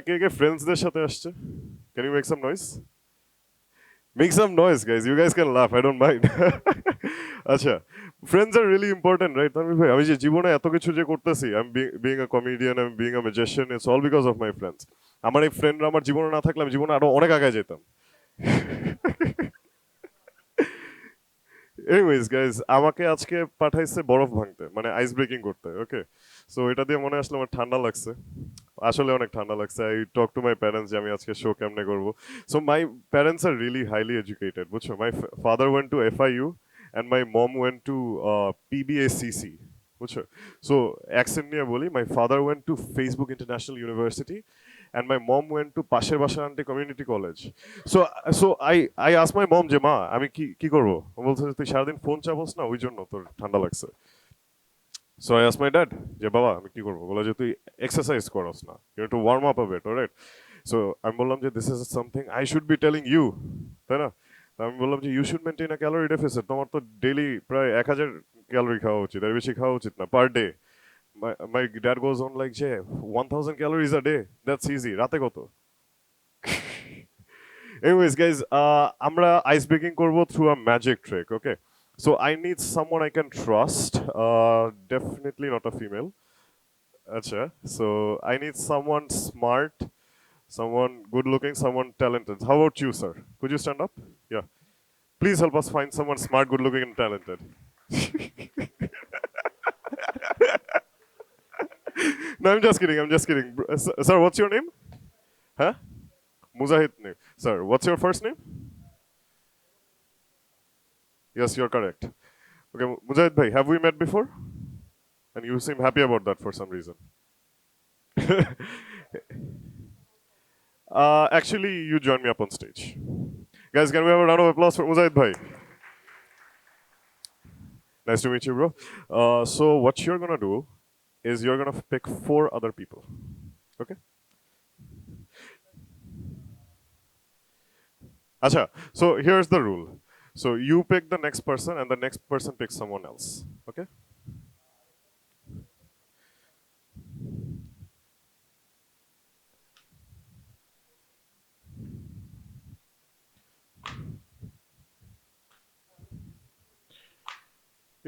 কে কে ফ্রেন্ডসদের সাথে আসছে? Can you make some noise? Make some noise, guys. You guys can laugh. I don't mind. আচ্ছা, friends are really important, right? Tanvir ভাই, আমি যে জীবনে এত কিছু যে করতেছি, I'm being a comedian, I'm being a magician, it's all because of my friends. আমার এই ফ্রেন্ডরা আমার জীবনে না থাকলে আমি জীবনে আরো অনেক আগে যেতাম। এনিওয়েজ গাইজ, আমাকে আজকে পাঠাইছে বরফ ভাঙতে, মানে আইস ব্রেকিং করতে। ওকে, সো এটা দিয়ে মনে আসলে আমার ঠান্ডা লাগছে, আসলে অনেক ঠান্ডা লাগছে। I talk to my parents যে আমি আজকে শো কেমনে করবো। So my parents are really highly educated, বুঝছো। My father went to FIU and my mom went to PBSCC, বুঝছো। সো অ্যাকসেন্ট নিয়ে বলি, my father went to Facebook International University and my mom went to পাশের বাসার aunty community college. So so I ask my mom যে মা আমি কি কি করবো। ও বলছে যে তুই সারাদিন ফোন চাপোস না, ওই জন্য তোর ঠান্ডা লাগছে। So I ask my dad যে বাবা আমি কি করবো। বলে যে তুই এক্সারসাইজ করস না, you to warm up a bit, alright. So আমি বললাম যে this is something I should be telling you, তাই না। তো আমি বললাম যে you should maintain a calorie deficit, তোমার তো ডেইলি প্রায় 1000 ক্যালোরি খাওয়া উচিত, এর বেশি খাওয়া উচিত না per day. My dad goes on like, Jay, 1000 calories a day. That's easy. রাতে কত? Anyways, guys, আমরা ice breaking করব through a magic trick, okay? So I need someone I can trust. Definitely not a female. Acha. So I need someone smart, someone good looking, someone talented. How about you, sir? Could you stand up? Yeah. Please help us find someone smart, good looking, and talented. No, I'm just kidding. I'm just kidding. Sir, what's your name? Huh? Mujahid name. Sir, what's your first name? Yes, you're correct. Okay, Mujahid bhai, have we met before? And you seem happy about that for some reason. Actually, you join me up on stage. Guys, can we have a round of applause for Mujahid bhai? Nice to meet you, bro. So what you're gonna do is you're gonna pick 4 other people. Okay? Acha, so here's the rule. So you pick the next person and the next person picks someone else. Okay?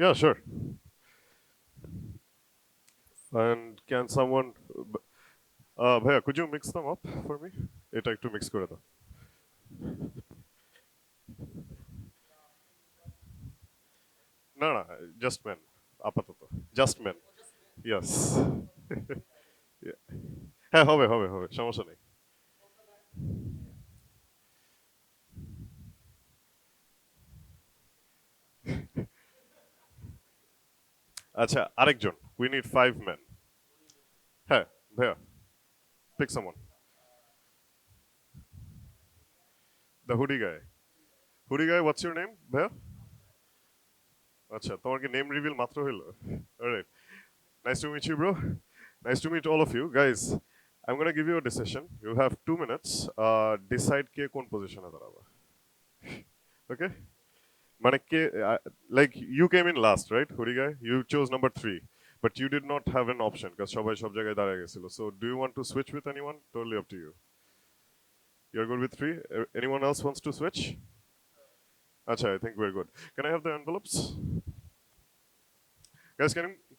Yeah, sure. And can someone Bhaiya, could you mix them up for me? এটা একটু mix করে দাও। না না, just men আপাতত, just men. Yes. Yeah. হ্যাঁ, হবে হবে হবে, সমস্যা নেই। আচ্ছা, আরেকজন, we need 5 men. হ্যাঁ, ভাইয়া, pick someone. The hoodie guy. Hoodie guy, what's your name, ভাইয়া? আচ্ছা, তোমার কি নেম রিভিল মাত্র হইলো? Alright. Nice to meet you, bro. Nice to meet all of you. Guys, I'm gonna give you a decision. You have 2 minutes. Decide কে কোন পজিশনে দাঁড়াবে। Okay? মানে কে, like you came in last, right, hoodie guy? You chose number 3. But you did not have an option because সবাই সব জায়গায় দাঁড়ায় গেছিল. So do you want to switch with anyone? Totally up to you. You're good with 3? Anyone else wants to switch? Acha, I think we're good. Can I have the envelopes? Guys,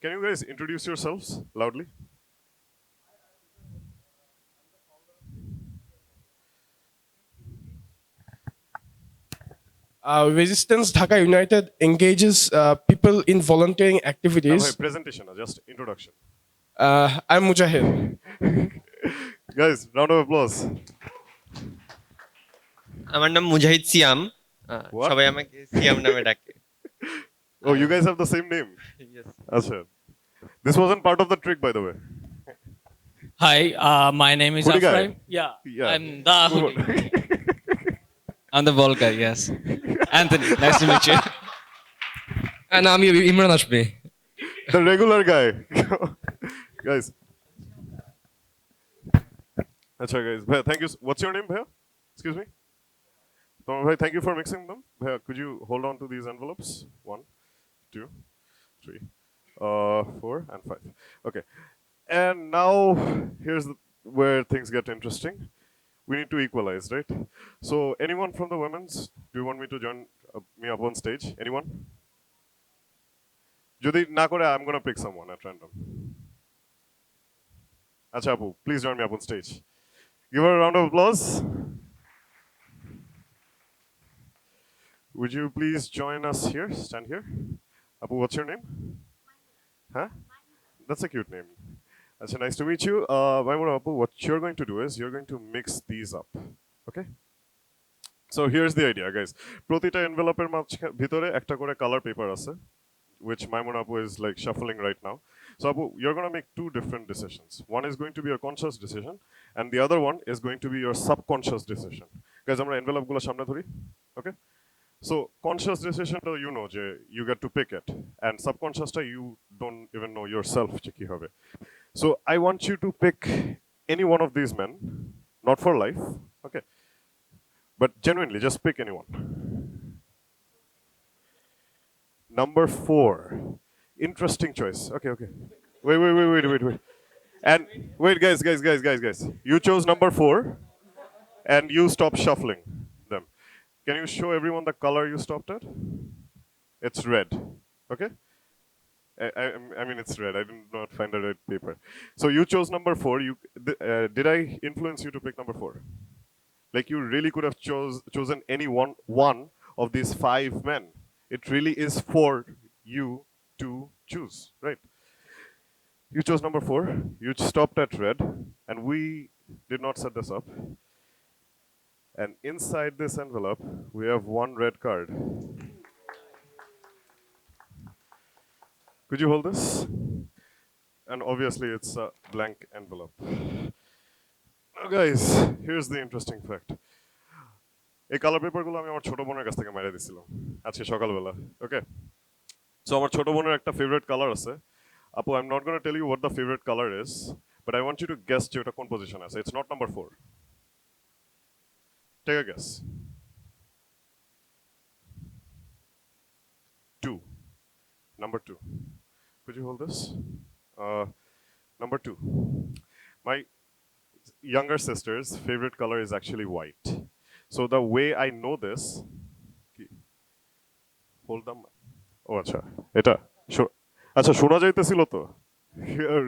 can you guys introduce yourselves loudly? Resistance Dhaka United engages people in volunteering activities. Presentation, just introduction. I'm Mujahid. Guys, round of applause. আমার নাম মুজাহিদ সিয়াম। What? সবাই আমাকে সিয়াম নামে ডাকে। Oh, you guys have the same name. Yes. Acha. This wasn't part of the trick, by the way. Hi, my name is Hoodie guy? Afraim. Yeah, Yeah. I'm the Move on. hoodie. I'm the bald guy, yes. Anthony, nice to meet you. And I'm Imran Ashby. The regular guy. Guys. Acha, guys. Bhaiya, thank you. What's your name, Bhaiya? Excuse me? Tomar bhai, thank you for mixing them. Bhaiya, could you hold on to these envelopes? 1, 2, 3, 4, and 5. Okay. And now, here's where things get interesting. We need to equalize, right? So anyone from the women's, do you want me to join me up on stage? Anyone? যদি না করে, I'm gonna pick someone at random. Acha Apu, please join me up on stage. Give her a round of applause. Would you please join us here? Stand here. Apu, what's your name? Huh? That's a cute name. Acha, nice to meet you. Maimuna Apu, what you're going to do is you're going to mix these up. Okay? So here's the idea, guys. প্রতিটা envelope-এর ভিতরে একটা করে color paper আছে, which Maimuna Apu is like shuffling right now. So Apu, you're going to make two different decisions. One is going to be your conscious decision, and the other one is going to be your subconscious decision. Guys, আমরা envelope গুলো সামনে ধরি. Okay? So conscious decision, you know, you get to pick it, and subconscious, you don't even know yourself. So I want you to pick any one of these men, not for life, okay, but genuinely just pick anyone. Number 4, interesting choice. Okay. Wait. And wait, guys. You chose number 4, and you stop shuffling them. Can you show everyone the color you stopped at? It's red. Okay? I mean, it's red. I did not find the red paper. So you chose number 4. Did I influence you to pick number 4? Like, you really could have chosen any one of these 5 men. It really is for you to choose, right? You chose number 4. You stopped at red, and we did not set this up. And inside this envelope, we have one red card. Could you hold this? And obviously, it's a blank envelope. Now, guys, here's the interesting fact. এই colour পেপারগুলো আমি আমার ছোট বোনের কাছ থেকে মেরে দিছিলাম আজকে সকালবেলা। ওকে, সো আমার ছোট বোনের একটা ফেভারিট কালার আছে। আপু, I am not gonna tell you what the favourite colour is, but I want you to guess যে ওটা কোন পজিশনে আছে। It's not number 4. Take a guess. 2. Number 2. Could you hold this? Number 2. My younger sister's favorite color is actually white. So the way I know this, hold them. Oh, acha, এটা আচ্ছা শোনা যাইতেছিল তো,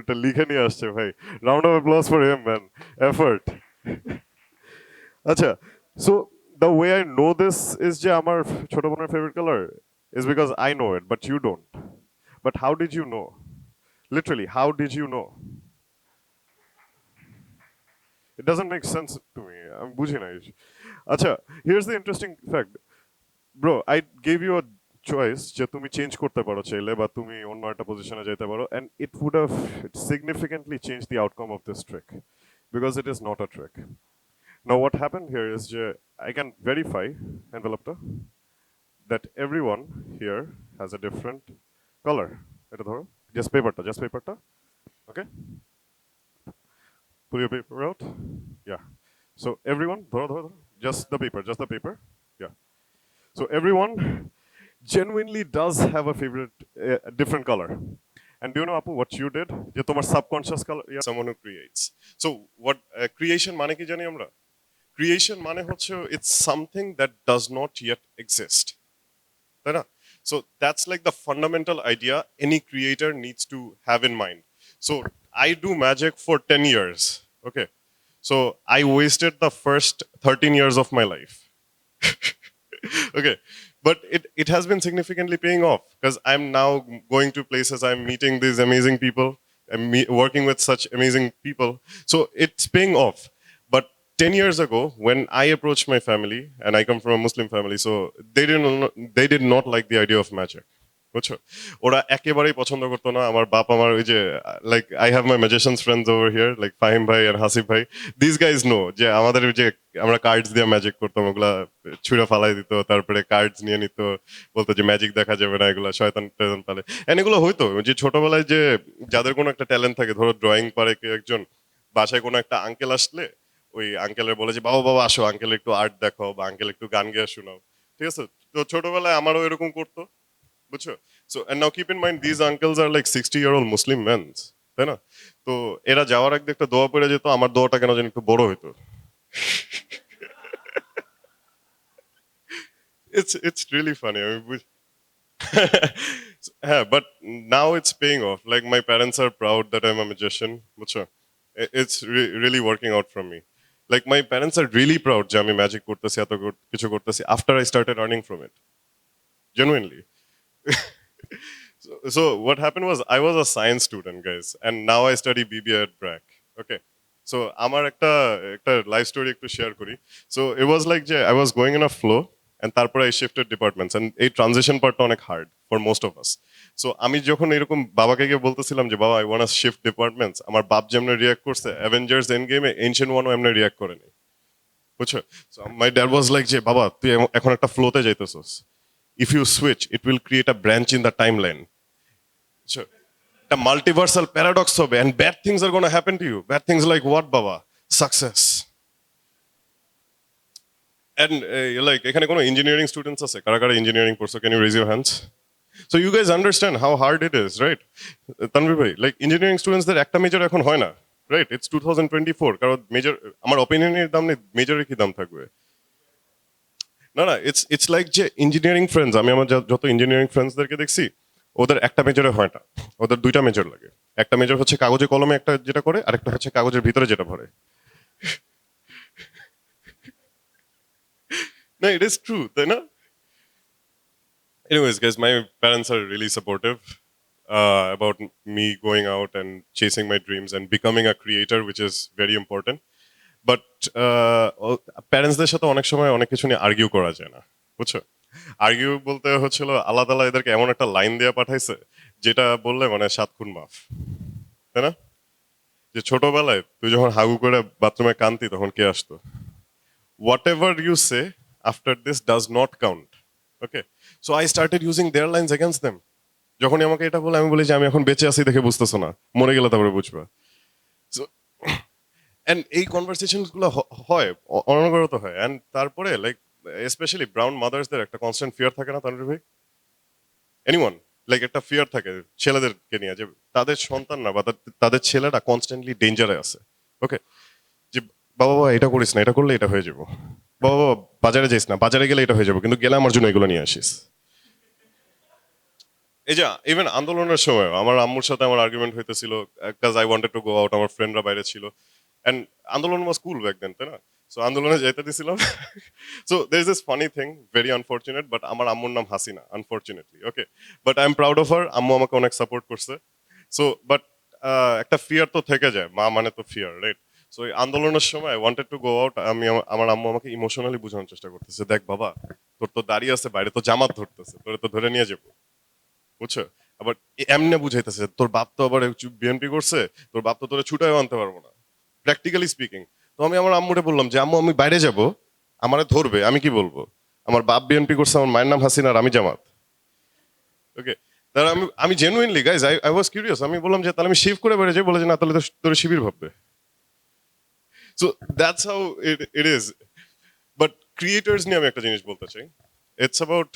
এটা লিখে নিয়ে আসছে ভাই। Round of applause for him, man. Effort. আচ্ছা, so the way I know this is যে আমার ছোট বোনের favorite color is because I know it, but you don't. But how did you know? Literally, how did you know? It doesn't make sense to me. I'm বুঝি না। আচ্ছা, here's the interesting fact. Bro, I gave you a choice যে তুমি change করতে পারো চাইলে, বা তুমি অন্য একটা পজিশনে যেতে পারো, and it would have significantly changed the outcome of this trick, because it is not a trick. Now what happened here is যে I can verify envelope that everyone here has a different color. এটা ধরো, just paperটা. Okay? Pull your paper out. Yeah. So everyone, ধরো, just the paper. Yeah. So everyone genuinely does have a favorite, different color. And do you know, Apu, what you did? যে তোমার subconscious color, yeah, someone who creates. So what creation মানে কি জানি আমরা? Creation মানে হচ্ছে it's something that does not yet exist. তাই না? So that's like the fundamental idea any creator needs to have in mind. So I do magic for 10 years. Okay. So I wasted the first 13 years of my life. Okay. But it has been significantly paying off, because I'm now going to places, I'm meeting these amazing people, I'm working with such amazing people. So it's paying off. But 10 years ago, when I approached my family, and I come from a Muslim family, so they did not like the idea of magic. বুঝছো, ওরা একেবারেই পছন্দ করতো না। আমার বাপ, আমার ওই যে like I have my magicians friends over here, like Fahim ভাই আর হাসিফ ভাই, দিস গাইজ নো যে আমাদের যে আমরা কার্ডস দিয়ে ম্যাজিক করতাম, ওগুলা ছুঁড়ে ফালাই দিত, তারপরে কার্ডস নিয়ে নিত, বলতো যে ম্যাজিক দেখা যাবে না, এগুলা শয়তান টয়তান পালে। এন্ড এগুলো হয়তো যে ছোটবেলায় যে যাদের কোনো একটা ট্যালেন্ট থাকে, ধরো ড্রয়িং পারে কেউ একজন, বাসায় কোনো একটা আঙ্কেল আসলে ওই আঙ্কেলের বলে যে বাবা আসো, আঙ্কেল একটু আর্ট দেখাও, বা আঙ্কেল একটু গান গেয়ে শোনাও। ঠিক আছে, তো ছোটবেলায় আমারও এরকম করতো, বুঝছো। So and now keep in mind these uncles are like 60-year-old Muslim men, তাই না? তো তো এরা যাওয়ার আগে একটা দোয়া পড়ে যেত, আমার দোয়াটা কেন যেন একটু বড় হইতো। It's really funny. I mean, হ্যাঁ, but now it's paying off. Like my parents are proud that I'm a magician. বুঝছো? It's really working out from me. Like my parents are really proud যে আমি magic করতেছি, এত কিছু করতেছি after I started earning from it. Genuinely. So what happened was I was a science student, guys, and now I study BBA at BRAC. Okay. So আমার একটা life story একটু share করি। So it was like যে I was going in a flow and তারপরে I shifted departments and এই transition পার্টটা অনেক hard for most of us. So আমি যখন এরকম বাবাকে গিয়ে বলতেছিলাম যে বাবা I want to shift departments, আমার বাপ যেমন রিয়াক্ট করছে অ্যাভেঞ্জার্স এন্ড গেমে এনশিয়েন্ট ওয়ানও এমনি রিয়াক্ট করেনি, বুঝছো? So my dad was like যে বাবা তুই এখন একটা ফ্লোতে যাইতেছস, if you switch it will create a branch in the timeline. একটা মাল্টিভার্সাল প্যারাডক্স হবে and bad things are going to happen to you. Bad things like what, baba? Success. And like এখানে কোনো engineering students আছে? কারা কারা engineering পড়ছো? Can you raise your hands? So you guys understand how hard it is, right? Tanvir ভাই, like engineering স্টুডেন্টসদের একটা major এখন হয় না, রাইট? It's 2024. কারণ মেজর, আমার অপিনিয়নের দাম নেই, মেজরের কি দাম থাকবে? না না, ইটস লাইক যে ইঞ্জিনিয়ারিং ফ্রেন্ডস, আমি আমার যত ইঞ্জিনিয়ারিং ফ্রেন্ডসদেরকে দেখছি ওদের একটা মেজরে হয় না, ওদের দুইটা মেজর লাগে। একটা মেজর হচ্ছে কাগজে কলমে একটা যেটা করে, আরেকটা হচ্ছে কাগজের ভিতরে যেটা ভরে। না, ইট ইজ ট্রু, তাই না? Anyways, guys, my parents are really supportive about me going out and chasing my dreams and becoming a creator, which is very important. But প্যারেন্টসদের সাথে অনেক সময় অনেক কিছু নিয়ে আর্গিউ করা যায় না, বুঝছো? আর্গিউ বলতে হচ্ছিল আল্লাহ তাআলা এদেরকে এমন একটা লাইন দিয়ে পাঠাইছে যেটা বললে মানে 7 খুন মাফ, তাই না? যে ছোটবেলায় তুই যখন হাগু করে বাথরুমে কান্তি তখন কে আসতো? Whatever you say after this does not count. Okay, so I started using their lines against them. যখনই আমাকে এটা বলে আমি বলি যে আমি এখন বেঁচে আছি দেখে বুঝতেছো না, মরে গেলে তারপরে বুঝবা। সো এন্ড এই কনভারসেশন গুলো হয়, অনবরত হয়। এন্ড তারপরে লাইক স্পেশালি ব্রাউন মাদার্সদের একটা কনস্ট্যান্ট ফিয়ার থাকে না তানভীর ভাই? এনিওয়ান, লাইক একটা ফিয়ার থাকে ছেলেদেরকে নিয়ে যে তাদের সন্তান না বা তাদের ছেলেটা কনস্ট্যান্টলি ডেঞ্জারে আছে। ওকে, যে বাবা বাবা এটা করিস না, এটা করলে এটা হয়ে যাবো, বাবা বাবা বাজারে যাইস না, বাজারে গেলে এটা হয়ে যাবো, কিন্তু গেলে আমার জন্য এগুলো নিয়ে আসিস। এই যে ইভেন আন্দোলনের সময় আমার আম্মুর সাথে আমার আর্গুমেন্ট হইতেছিল, কাজ I wanted to go out, আমার ফ্রেন্ডরা বাইরে ছিল এন্ড আন্দোলন ওয়াজ কুল ব্যাক দেন, তাই না? সো আন্দোলনে যাইতে দিছিলাম। So there is this funny thing, very unfortunate, but আমার আম্মুর নাম Hasina, unfortunately. Okay, but I am proud of her, আম্মু আমাকে অনেক সাপোর্ট করছে। সো বাট একটা ফিয়ার তো থেকে যায়, মা মানে তো ফিয়ার, রাইট? সো এই আন্দোলনের সময় I wanted to go out, আমি আমার আম্মু আমাকে ইমোশনালি বোঝানোর চেষ্টা করতেছে, দেখ বাবা তোর তো দাঁড়িয়ে আছে বাইরে, তো জামাত ধরতেছে, তোরে তো ধরে নিয়ে যাবো, বুঝছো? আবার এমনি বুঝাইতেছে তোর বাপ তো আবার বিএনপি করছে, তোর বাপ তো তোরে ছুটাও আনতে পারবো না, প্র্যাকটিক্যালি স্পিকিং। তো আমি আমার আম্মুরে বললাম যে আম্মু আমি বাইরে যাব, আমারে ধরবে, আমি কি বলবো? আমার বাপ বিএনপি করছে, আমার মায়ের নাম হাসিনা, আর আমি জামাত। ওকে, তাহলে আমি genuinely guys I was curious, আমি বললাম যে তাহলে আমি শিফট করে বেড়ে যাই, বলে যে না তাহলে তোর শিবির ভাববে। So that's how it is. But creators নিয়ে আমি একটা জিনিস বলতে চাই, it's about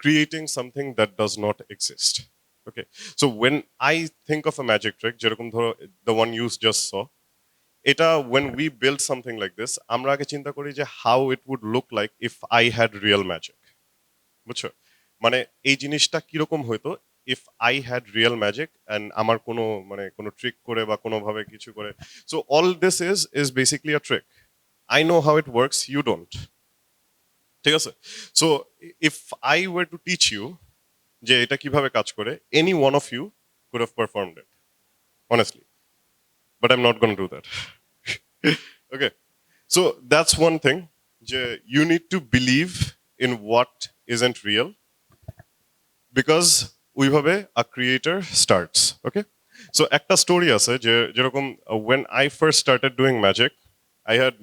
creating something that does not exist. Okay, so when I think of a magic trick, যেরকম ধরো দ্য ওয়ান ইউজ জাস্ট স, এটা when we build something like this, আমরা আগে চিন্তা করি যে how it would look like if I had real magic, বুঝছো? মানে এই জিনিসটা কিরকম হইতো if I had real magic and আমার কোনো মানে কোনো ট্রিক করে বা কোনোভাবে কিছু করে। So all this is basically a trick. I know how it works, you don't. ঠিক আছে? So if I were to teach you যে এটা কিভাবে কাজ করে, any one of you could have performed it honestly, but I am not gonna do that. Okay, so that's one thing, যে you need to believe in what isn't real, because ওইভাবে a creator starts. Okay, so একটা story আছে যে যেরকম when I first started doing magic, I had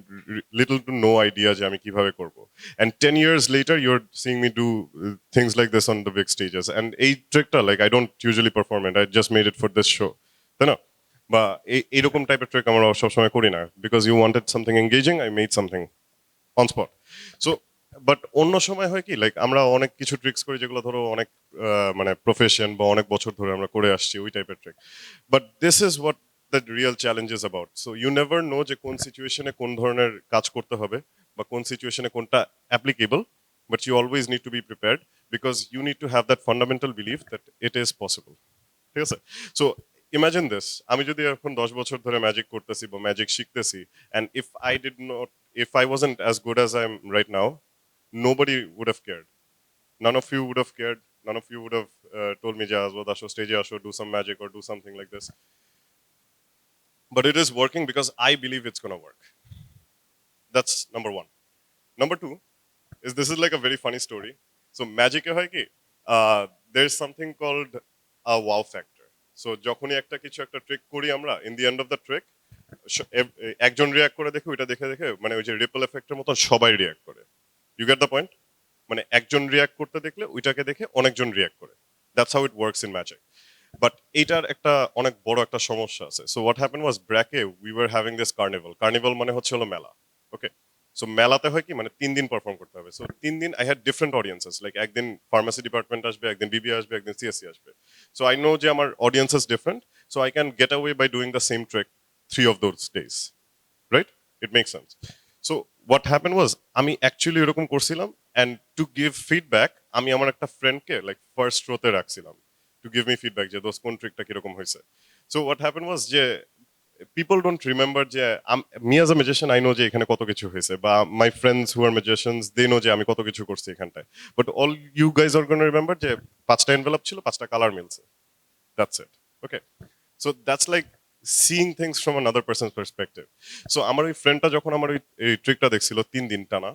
little to no idea যে আমি কিভাবে করব, and 10 years later you're seeing me do things like this on the big stages, and এই ট্রিকটা like I don't usually perform it, I just made it for this show, তাই না? বা এইরকম টাইপের ট্রিক আমরা সবসময় করি না, because you wanted something engaging, I made something on spot. So but অন্য সময় হয় কি, লাইক আমরা অনেক কিছু ট্রিক্স করি যেগুলো ধরো অনেক মানে প্রফেশন বা অনেক বছর ধরে আমরা করে আসছি, ওই টাইপের trick. But this is what the real challenge is about. So you never know যে কোন সিচুয়েশনে কোন ধরনের কাজ করতে হবে বা কোন সিচুয়েশনে কোনটা applicable, but you always need to be prepared because you need to have that fundamental belief that it is possible. ঠিক আছে? So imagine this, আমি যদি এখন 10 বছর ধরে ম্যাজিক করতেছি বা ম্যাজিক শিখতেছি, and if I wasn't as good as I am right now, nobody would have cared. None of you would have cared. None of you would have told me, "Jaz, what asho stage asho, do some magic or do something like this." But it is working because I believe it's gonna work. That's number one. Number two is this is like a very funny story. So magic e hoy ki, there's something called a wow factor. So যখনই একটা কিছু একটা trick করি আমরা, in the end of the trick, একজন react করে দেখে ওইটা দেখে দেখে মানে ওই যে রিপল এফেক্টের মতো সবাই রিয়াক্ট করে। You get the point? মানে একজন রিয়াক্ট করতে দেখলে ওইটাকে দেখে অনেকজন রিয়াক্ট করে। That's how it works in magic. But এটার একটা অনেক বড় একটা সমস্যা আছে। So what happened was ব্র্যাকে we were having this carnival. Carnival মানে হচ্ছে হলো মেলা। Okay. So মেলাতে হয় কি মানে 3 দিন পারফর্ম করতে হবে। So 3 দিন I had different audiences. Like একদিন ফার্মাসি ডিপার্টমেন্ট আসবে, একদিন বিবি আসবে, একদিন সিএসসি আসবে। So I know যে আমার audience is different. So I can get away by doing the same trick 3 of those days. Right? It makes sense. So what happened was আমি actually এরকম করছিলাম, and to give feedback আমি আমার একটা ফ্রেন্ডকে like first রোতে রাখছিলাম to give me feedback যে দোস্ত কোন ট্রিকটা কিরকম হয়েছে। So what happened was যে people don't remember যে me as a magician I know যে এখানে কত কিছু হয়েছে, বা my friends who are magicians they know যে আমি কত কিছু করছি এখানটায়, but all you guys are going to remember যে 5টা এনভেলপ ছিল, 5টা কালার মিলছে, that's it. Okay, so that's like seeing things from another person's perspective. So আমার ওই ফ্রেন্ডটা যখন আমার ওই ট্রিকটা দেখছিল 3 দিন টানা,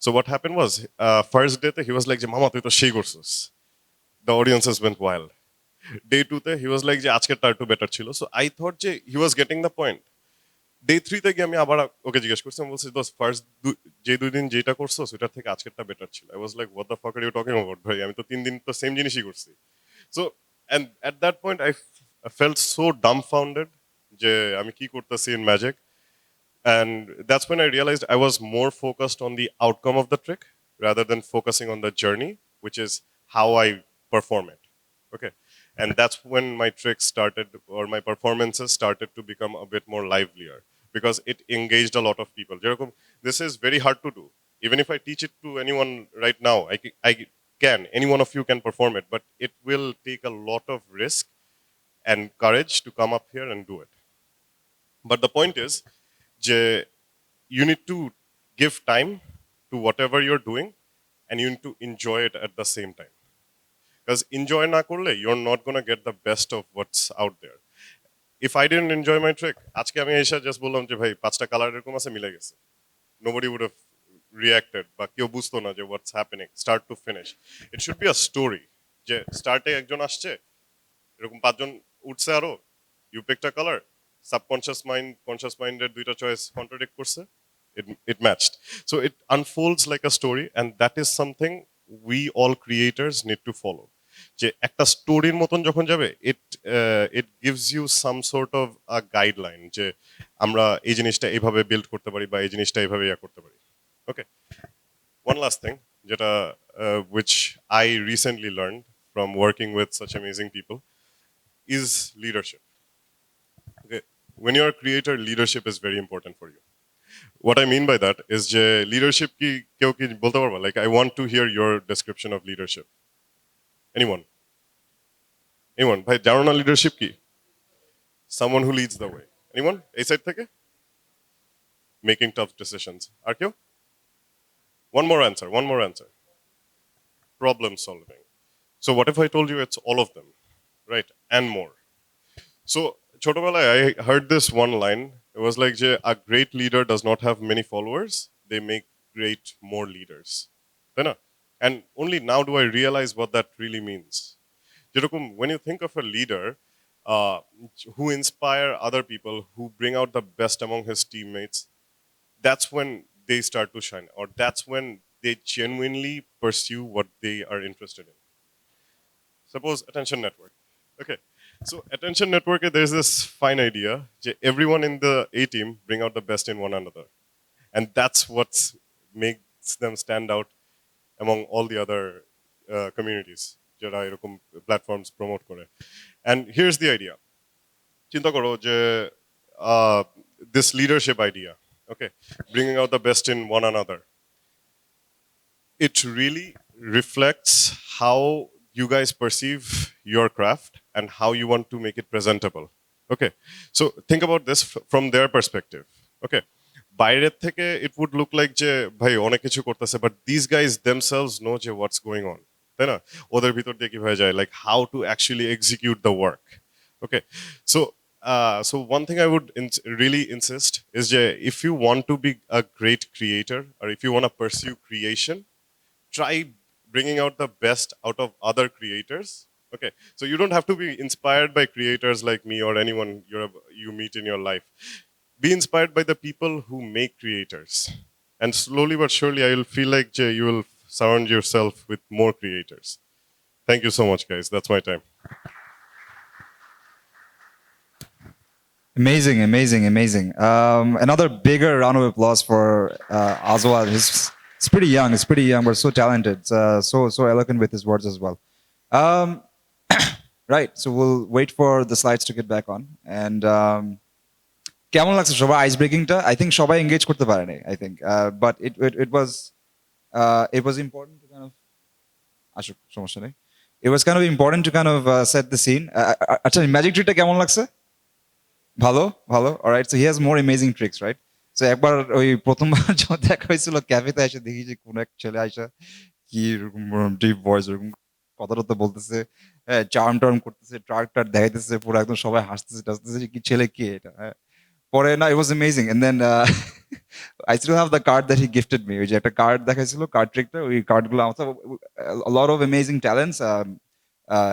so what happened was first day তে he was like যে মামা তুই তো সেই করছিস, the audiences went wild. Day 2 তে he was like যে আজকেরটা একটু বেটার ছিল, so I thought যে he was getting the point. Day 3 তে গিয়ে আমি আবার ওকে জিজ্ঞেস করছি, আমি বলছি দোস্ত ফার্স্ট যে 2 দিন যেটা করছো সেটার থেকে আজকেরটা বেটার ছিল। I was like what the fuck are you talking about ভাই, আমি তো 3 দিন তো সেম জিনিসই করছি। So and at that point I felt so dumbfounded যে আমি কি করতেছি in magic, and that's when I realized I was more focused on the outcome of the trick rather than focusing on the journey, which is how I perform it. Okay, and that's when my tricks started, or my performances started to become a bit more livelier because it engaged a lot of people. যেরকম, this is very hard to do. Even if I teach it to anyone right now, I can, any one of you can perform it, but it will take a lot of risk and courage to come up here and do it. But the point is যে you need to give time to whatever you're doing, and you need to enjoy it at the same time. Because enjoy na korle, you're not going to get the best of what's out there. If I didn't enjoy my trick, আজকে আমি এসে just বললাম যে ভাই 5টা colour এরকম আছে মিলে গেছে, nobody would have reacted বা কেউ বুঝতো না যে what's happening start to finish. It should be a story যে স্টার্টে একজন আসছে, এরকম 5জন উঠছে আরো, you picked a color, subconscious mind conscious মাইন্ডের দুইটা চয়েস কন্ট্রাডিক্ট করছে, it matched. So it unfolds like a story, and that is something we all creators need to follow. যে একটা স্টোরির মতন যখন যাবে, it gives you some sort of a guideline যে আমরা এই জিনিসটা এইভাবে বিল্ড করতে পারি বা এই জিনিসটা এইভাবে ইয়া করতে পারি। ওকে, one last thing যেটা which I recently learned from working with such amazing people is leadership. Okay, when you're a creator, leadership is very important for you. What I mean by that is যে leadership কি কেউ কি বলতে পারবা? Like I want to hear your description of leadership. Anyone? Anyone? ভাই জানো না leadership কি? Someone who leads the way. Anyone? এই সাইড থেকে? Making tough decisions. আর কেউ? One more answer. One more answer. Problem solving. So what if I told you it's all of them, right? And more. So ছোটবেলায় I heard this one line. It was like যে a great leader does not have many followers. They make great more leaders. তাই না? And only now do I realize what that really means. যেরকম when you think of a leader uh, who inspire other people, who bring out the best among his teammates, that's when they start to shine, or that's when they genuinely pursue what they are interested in. Suppose attention network. Okay, so attention network, there's this fine idea that everyone in the A team bring out the best in one another, and that's what makes them stand out among all the other communities যারা এরকম platforms promote করে। And here's the idea. চিন্তা করো যে uh, this leadership idea, okay, bringing out the best in one another, it really reflects how you guys perceive your craft and how you want to make it presentable. Okay, so think about this from their perspective. Okay, বাইরের থেকে it would look like যে ভাই অনেক কিছু করতেছে, but these guys themselves know যে what's going on, তাই না? ওদের ভিতর দিয়ে কি হয়ে যায়, like how to actually execute the work. Okay, so so one thing I would really insist is যে if you want to be a great creator or if you want to pursue creation, try bringing out the best out of other creators. Okay, so you don't have to be inspired by creators like me or anyone you meet in your life. Be inspired by the people who make creators, and slowly but surely I will feel like you will surround yourself with more creators. Thank you so much, guys. That's my time. Amazing, amazing, amazing. Another bigger round of applause for Azwad. It's pretty young. It's pretty young, but so talented. So eloquent with his words as well. Right. So we'll wait for the slides to get back on. And কেমন লাগছে সবাই আইস ব্রেকিংটা? I think সবাই engage করতে পারেনি, I think. But it was important to kind of আসুক, সমস্যা নেই. It was kind of important to kind of set the scene. আচ্ছা, ম্যাজিক ট্রিকটা কেমন লাগছে? ভালো, ভালো। Alright, so he has more amazing tricks, right? So একবার ওই প্রথমবার যখন দেখা হয়েছিল ক্যাফেতে এসে দেখি যে কোন এক ছেলে আইসা কি এরকম ডিপ ভয়েস এরকম কথাটা তো বলতেছে, চার্ম টার্ম করতেছে, ট্রাক টার দেখাইতেছে, পুরো একদম সবাই হাসতেছে টাসতেছে কি ছেলে কে এটা, হ্যাঁ। পরে না, it was amazing. And then I still have the card that he gifted me. ওই যে একটা কার্ড দেখাইছিল, কার্ড ট্রিকটা, ওই কার্ডগুলো আমার lot of amazing talents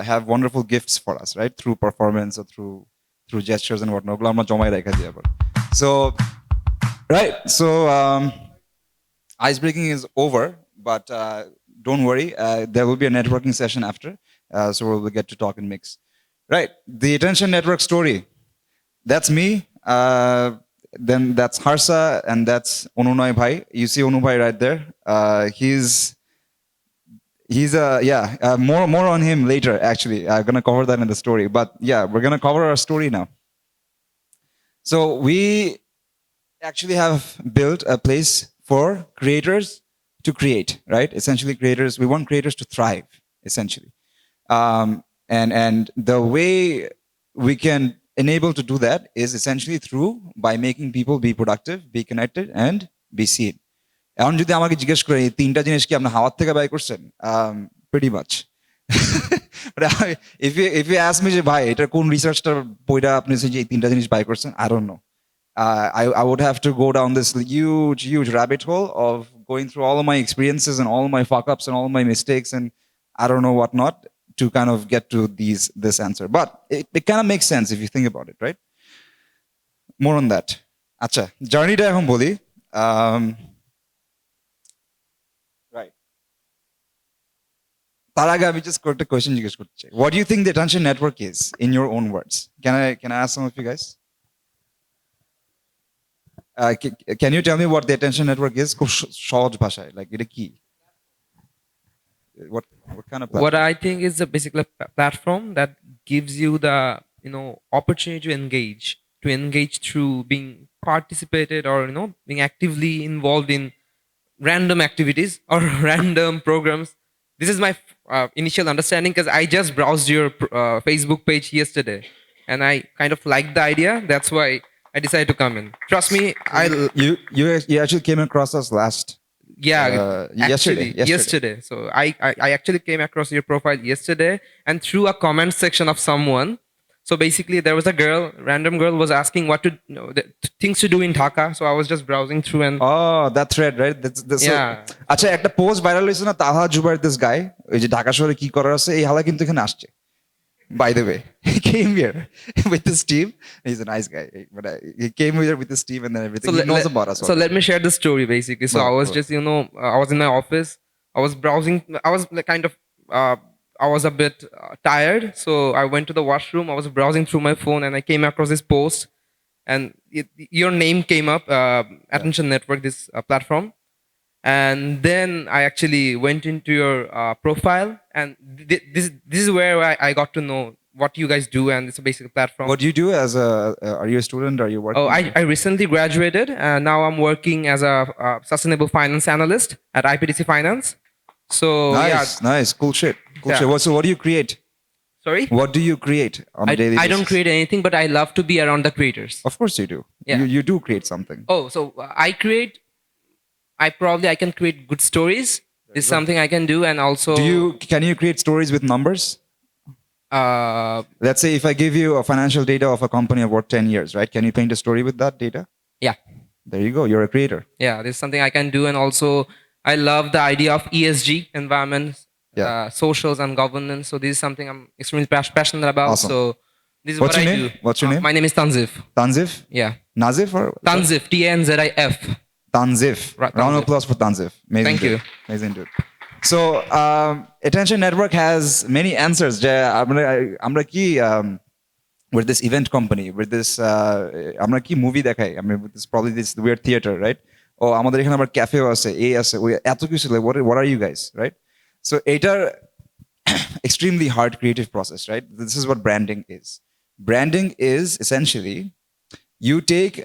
have wonderful gifts for us, right? Through performance or through gestures and whatnot. ওগুলো আমরা জমাই রেখে দিই আবার। So, right. So, ice breaking is over, but don't worry. There will be a networking session after, so we'll get to talk and mix. Right. The attention network story. That's me. Then that's Harsa, and that's Onunay Bhai. You see Onu Bhai right there. He's more on him later. Actually, I'm gonna cover that in the story. But yeah, we're gonna cover our story now. So we actually have built a place for creators to create, right? Essentially, we want creators to thrive, essentially. And the way we can enable to do that is essentially by making people be productive, be connected, and be seen. এখন যদি আমাকে জিজ্ঞেস করে এই তিনটা জিনিস কি আপনি হাওয়ার থেকে বাই করছেন, pretty much. if you ask me যে ভাই এটা কোন রিসার্চটা বইটা আপনি যে এই তিনটা জিনিস বাই করছেন, I don't know. I would have to go down this huge rabbit hole of going through all of my experiences and all of my fuck ups and all of my mistakes and I don't know what not to kind of get to this answer. But it kind of makes sense if you think about it, right? More on that. আচ্ছা, জার্নিটা এখন বলি। Right. তার আগে আমি just একটা question জিজ্ঞেস করতে চাই। What do you think the attention network is in your own words? Can I ask some of you guys? Can you tell me what the attention network is? খুব সহজ ভাষায়, like এটা কি? What kind of platform? What I think is basically a platform that gives you the opportunity to engage through being participated or being actively involved in random activities or random programs. This is my initial understanding because I just browsed your Facebook page yesterday and I kind of liked the idea. That's why I decided to come in. Trust me, You actually came across us last. Yesterday. So I actually came across your profile yesterday and through a comment section of someone. So basically there was a random girl was asking what to the things to do in Dhaka. So I was just browsing through and that thread, right? That's yeah. আচ্ছা, একটা post viral হয়েছে না, তাহা Jubair, this guy, ওই যে ঢাকা শহরে কি করার আছে, এই হালা কিন্তু এখানে আসছে। By the way, he came here with his team. He's a nice guy, but he came here with his team and then everything. He knows about us. So let me share the story basically. So I was just, I was in my office. I was browsing. I was like kind of, I was a bit tired. So I went to the washroom. I was browsing through my phone and I came across this post and your name came up, Attention Network, this platform. And then I actually went into your profile and this is where I got to know what you guys do, and it's a basic platform. What do you do as a? Are you a student? Are you working? Oh, I recently graduated. Now I'm working as a sustainable finance analyst at IPDC Finance. So Nice, nice, cool shit, cool Yeah. shit. So what do you create? sorry, What do you create on a daily I basis? don't create anything, but I love to be around the creators. Of course you do. Yeah. You do create something. Oh, so I can create good stories. This is something I can do, and also Can you create stories with numbers? Let's say if I give you a financial data of a company of worth 10 years, right? Can you paint a story with that data? yeah. There you go. You're a creator. Yeah, this is something I can do, and also I love the idea of ESG, environment, Yeah. socials, and governance. So this is something I'm extremely passionate about. Awesome. So this is What's what your I name? do. What's your name? My name is Tanzif. Tanzif? Yeah, Nazif or Tanzif. TNZIF. Tanzif. Right, Round of Tanzif. applause for Tanzif. Amazing Thank dude. you. Amazing dude. So Attention Network has many answers. আমরা কি with this event company, with this আমরা কি movie দেখাই? I mean, with this probably this weird theater, right? ও আমাদের এখানে আবার ক্যাফেও আছে, আছে, ওই এত কিছু what are you guys, right? So এটার extremely hard creative process, right? This is what branding is. Branding is essentially you take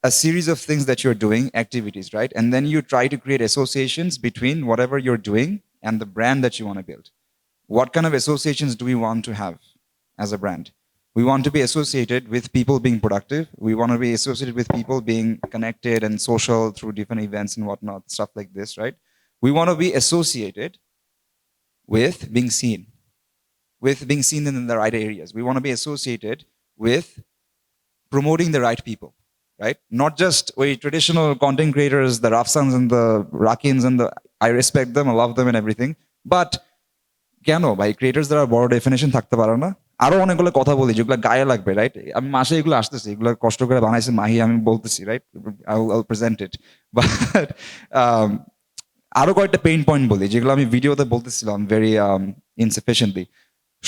a series of things that you're doing, activities, right? And then you try to create associations between whatever you're doing and the brand that you want to build. What kind of associations do we want to have as a brand? We want to be associated with people being productive. We want to be associated with people being connected and social through different events and whatnot, stuff like this, right? We want to be associated with being seen in the right areas. We want to be associated with promoting the right people, right? Not just traditional content creators, the Rafsans and the Rakins and I respect them, I love them and everything. But কেন ভাই creators দ্বারা বড় definition থাকতে পারে না? আরো অনেকগুলো কথা বলি যেগুলো গায়ে লাগবে, রাইট? আমি মাসে এগুলো আসতেছি, এগুলো কষ্ট করে বানাইছে মাহি, আমি বলতেছি, right? I present it. But আরো কয়েকটা পেইন পয়েন্ট বলি যেগুলো আমি ভিডিওতে বলতেছিলাম ভেরি ইনসাফিসিয়েন্টলি।